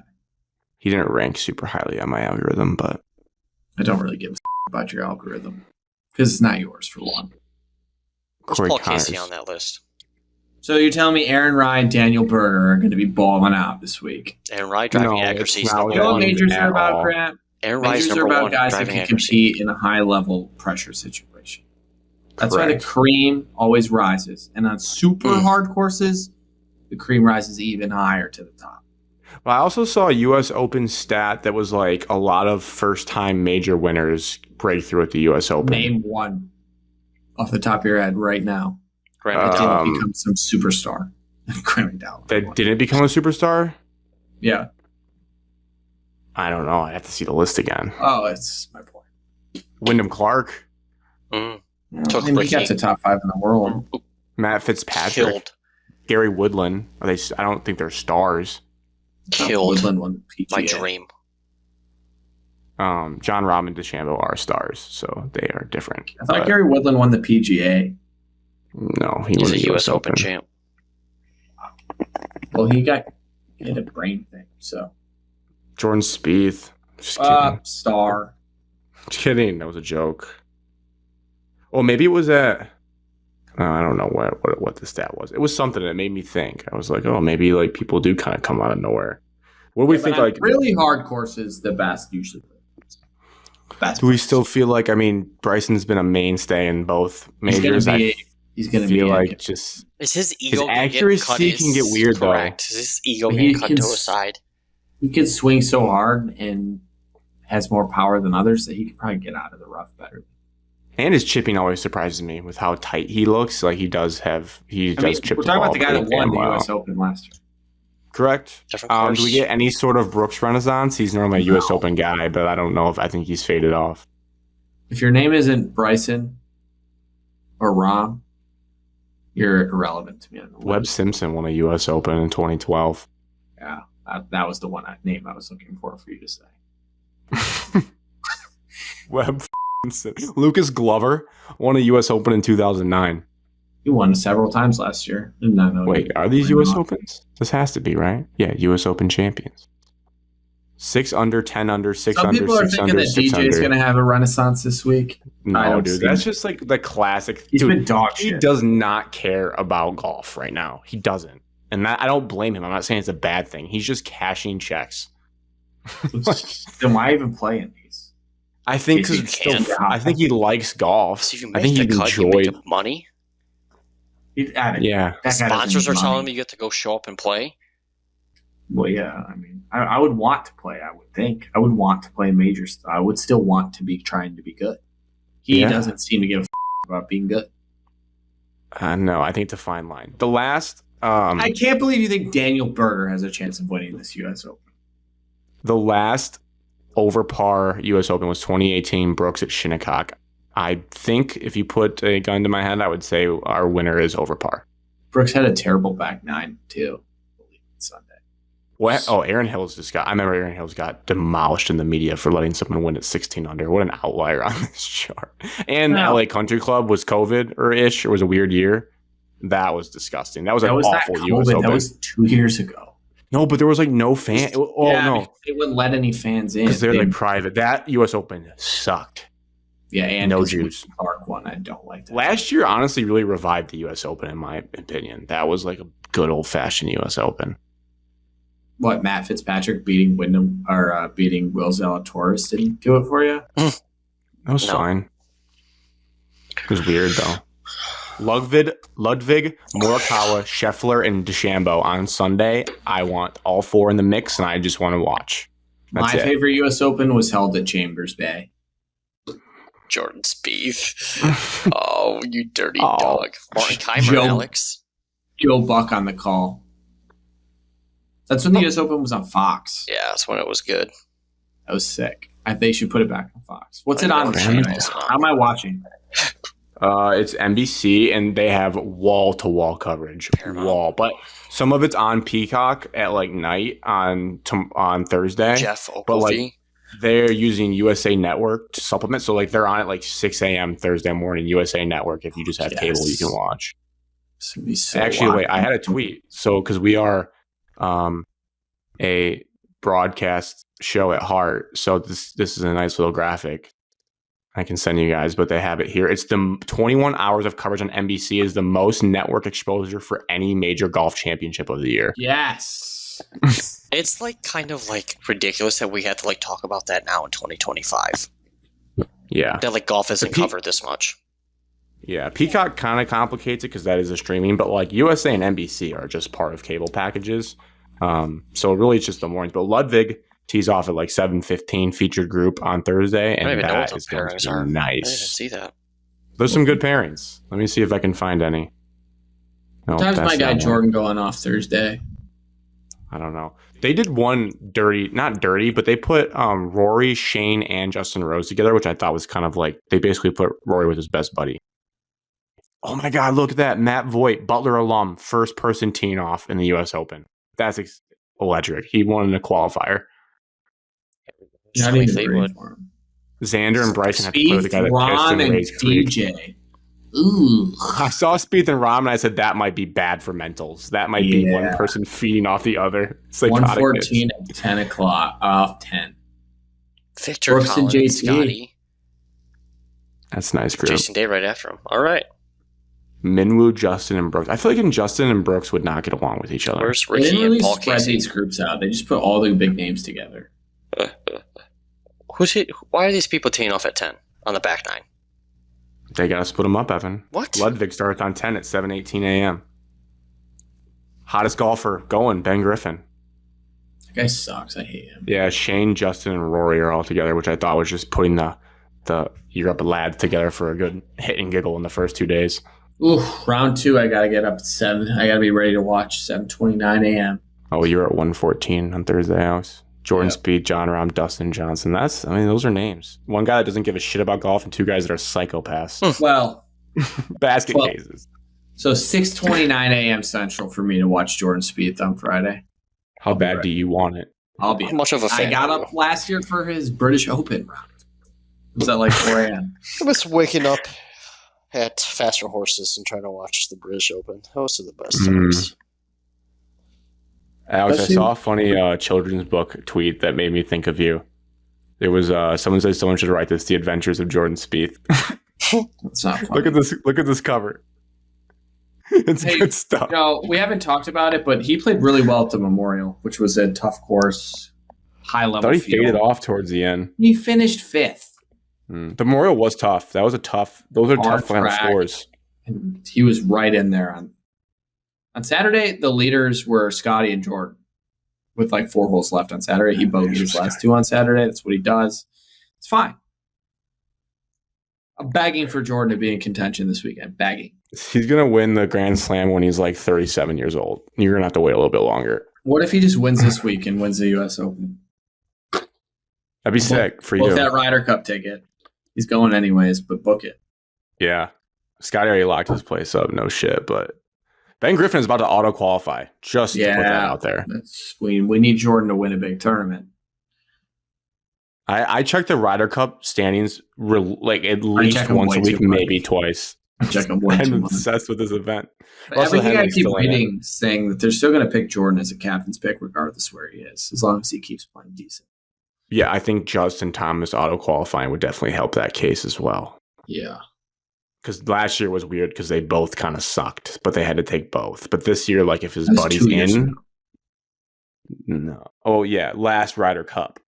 He didn't rank super highly on my algorithm, but I don't really give a about your algorithm because it's not yours for one. There's Paul Casey on that list. So you're telling me Aaron Rye and Daniel Berger are going to be balling out this week? Aaron Rye driving accuracy is number one. Majors are about crap. Aaron Rye's number one guys that can compete in a high level pressure situation. That's why the cream always rises, and on super hard courses, the cream rises even higher to the top. Well, I also saw a U.S. Open stat that was like a lot of first-time major winners break through at the U.S. Open. Name one off the top of your head right now. Graham McDowell becomes some superstar. Graham McDowell. That didn't become a superstar? Yeah. I don't know. I have to see the list again. Oh, it's my point. Wyndham Clark. He got to top 5 in the world. Matt Fitzpatrick. Killed. Gary Woodland. I don't think they're stars. Killed. Woodland won the PGA. My dream. John Rahm and DeChambeau are stars, so they are different. I thought Gary Woodland won the PGA. No, he was won a U.S. Open champ. Well, he had a brain thing, so. Jordan Spieth. Just kidding. Star. Just kidding. That was a joke. Well, maybe it was at I don't know what the stat was. It was something that made me think. I was like, oh, maybe like people do kind of come out of nowhere. What do we think? Like really hard courses, the best usually. Do we still feel like? I mean, Bryson's been a mainstay in both majors. He's going to be like just is his ego accuracy can get weird correct. though. Is his ego getting cut to a side? He can swing so hard and has more power than others that he could probably get out of the rough better. And his chipping always surprises me with how tight he looks. Like he does chip. We're talking about the guy that won the U.S. Open last year. Correct. Do we get any sort of Brooks renaissance? He's normally a U.S. Open guy, but I don't know if I think he's faded off. If your name isn't Bryson or Rahm, you're irrelevant to me. Webb Simpson won a U.S. Open in 2012. Yeah, that was the name I was looking for you to say. Webb Lucas Glover won a U.S. Open in 2009. He won several times last year. Wait, are these U.S. Opens? This has to be, right? Yeah, U.S. Open champions. 6 under, 10 under, 6 Some under, people are 6 thinking under, that 6 DJ is under. going to have a renaissance this week. No, dude, that's just like the classic. He's dude, been dog he shit. does not care about golf right now. He doesn't. And I don't blame him. I'm not saying it's a bad thing. He's just cashing checks. Then why even play in these? I think I think he likes golf. So you I think make the cut, you make the money. Yeah. The sponsors are telling me you get to go show up and play. Well, yeah. I mean, I would want to play. I would think I would want to play majors. I would still want to be trying to be good. He doesn't seem to give a about being good. No, I think it's a fine line. The last. I can't believe you think Daniel Berger has a chance of winning this U.S. Open. The last over par U.S. Open was 2018 Brooks at Shinnecock. I think if you put a gun to my head, I would say our winner is over par. Brooks had a terrible back nine too. Sunday. What? Oh, Aaron Hills I remember Aaron Hills got demolished in the media for letting someone win at 16 under. What an outlier on this chart. And LA Country Club was COVID or ish. It was a weird year. That was disgusting. That was an awful U.S. Open. That was 2 years ago. No, but there was like no fan. No, they wouldn't let any fans in because they're like private. That U.S. Open sucked. Yeah, and no juice. Clark one, I don't like that. Last year, honestly, really revived the U.S. Open in my opinion. That was like a good old fashioned U.S. Open. What, Matt Fitzpatrick beating Will Zalatoris didn't do it for you? That was fine. It was weird though. Ludwig, Morikawa, Scheffler, and DeChambeau on Sunday. I want all 4 in the mix, and I just want to watch. My favorite U.S. Open was held at Chambers Bay. Jordan Spieth. Oh, you dirty dog. Martin Keimer, Alex. Joe Buck on the call. That's when the U.S. Open was on Fox. Yeah, that's when it was good. That was sick. They should put it back on Fox. What's it on? How am I watching? It's NBC, and they have wall-to-wall coverage. But some of it's on Peacock at like night on Thursday. Jeff Oglesby. But like they're using USA Network to supplement. So like they're on at like 6 a.m. Thursday morning. USA Network. If you just have cable, you can watch. Actually, wait, I had a tweet. So because we are a broadcast show at heart, so this is a nice little graphic I can send you guys, but they have it here. It's the 21 hours of coverage on NBC is the most network exposure for any major golf championship of the year. Yes. It's like kind of like ridiculous that we had to like talk about that now in 2025. Yeah. That like golf isn't covered this much. Yeah. Peacock kind of complicates it because that is a streaming, but like USA and NBC are just part of cable packages. So really it's just the mornings. But Ludwig tees off at like 7:15 featured group on Thursday, and that is nice. I didn't even see that. There's some good pairings. Let me see if I can find any. No, Sometimes my guy Jordan going off Thursday. I don't know. They did one not dirty, but they put Rory, Shane, and Justin Rose together, which I thought was kind of like they basically put Rory with his best buddy. Oh my God, look at that. Matt Voigt, Butler alum, first person teeing off in the U.S. Open. That's electric. He won in a qualifier. Xander and Bryson have to play with the guy that pissed and raised DJ. Ooh. I saw Spieth and Rahm, and I said that might be bad for mentals. That might be one person feeding off the other. 114 at 10 o'clock off 10. Victor Brooks Collins, and JT. Scotty. That's nice group. Jason Day right after him. All right. Minwoo, Justin, and Brooks. I feel like Justin and Brooks would not get along with each other. Where's They Ricky didn't and really Paul spread Casey? these groups out. They just put all the big names together. Why are these people teeing off at 10 on the back nine? They got to split them up, Evan. What? Ludwig starts on 10 at 7:18 a.m. Hottest golfer going, Ben Griffin. That guy sucks. I hate him. Yeah, Shane, Justin, and Rory are all together, which I thought was just putting the Europe lads together for a good hit and giggle in the first 2 days. Ooh, round 2, I got to get up at 7. I got to be ready to watch 7:29 a.m. Oh, you're at 1:14 on Thursday, Alex. Jordan Yep. Spieth, John Rahm, Dustin Johnson. Those are names. One guy that doesn't give a shit about golf and 2 guys that are psychopaths. Well, Basket Well- cases. so 6:29 a.m. Central for me to watch Jordan Spieth on Friday. How I'll be bad right. do you want it? I'll be. How much of a fan I got are up last year for his British Open round. It was at like 4 a.m. I was waking up at Faster Horses and trying to watch the British Open. Those are the best times. Alex, I Especially- saw a funny children's book tweet that made me think of you. It was someone said someone should write this: The Adventures of Jordan Spieth. It's not funny. Look at this cover. It's Hey, good stuff. No, we haven't talked about it, but he played really well at the Memorial, which was a tough course, high I level. thought he field. faded off towards the end. He finished 5th, The Memorial was tough. Those are tough Hard final track. scores. and he was right in there on Saturday. The leaders were Scotty and Jordan, with like 4 holes left on Saturday. He bogeyed his last 2 on Saturday. That's what he does. It's fine. I'm begging for Jordan to be in contention this weekend. Begging. He's gonna win the Grand Slam when he's like 37 years old. You're gonna have to wait a little bit longer. What if he just wins this week and wins the U.S. Open? That'd be sick for Book you. that Ryder Cup ticket. He's going anyways, but book it. Yeah, Scotty already locked his place up. No shit, but Ben Griffin is about to auto qualify. Just to put that out there. We need Jordan to win a big tournament. I check the Ryder Cup standings like at least check 'em once a way week, too much. maybe twice. I check him way too I'm much. obsessed with this event. But Russell everything I Henley's keep still in it. reading saying that they're still going to pick Jordan as a captain's pick regardless where he is, as long as he keeps playing decent. Yeah, I think Justin Thomas auto qualifying would definitely help that case as well. Yeah. Because last year was weird because they both kind of sucked, but they had to take both. But this year, like if his That's buddy's 2 years in, ago. no. Oh yeah, last Ryder Cup.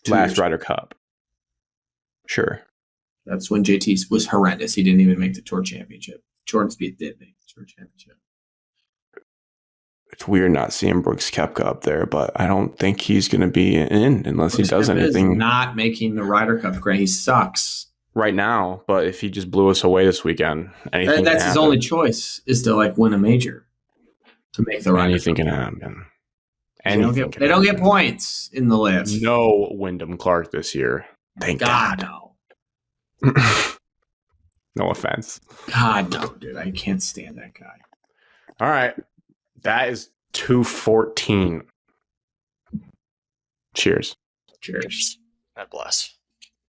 2 Last years. Ryder Cup. Sure. That's when JT was horrendous. He didn't even make the Tour Championship. Jordan Spieth did make the Tour Championship. It's weird not seeing Brooks Koepka up there, but I don't think he's going to be in unless he does Koepka is anything not making the Ryder Cup. Great. He sucks. right now. But if he just blew us away this weekend, anything That's can his happen. only choice is to like win a major to make the Ryder Anything Cup. can happen. They don't Anything get, can they don't get happen. points in the live. No Wyndham Clark this year. Thank God, God. no. No offense. God, no, dude. I can't stand that guy. All right. That is 214. Cheers. Cheers. God bless.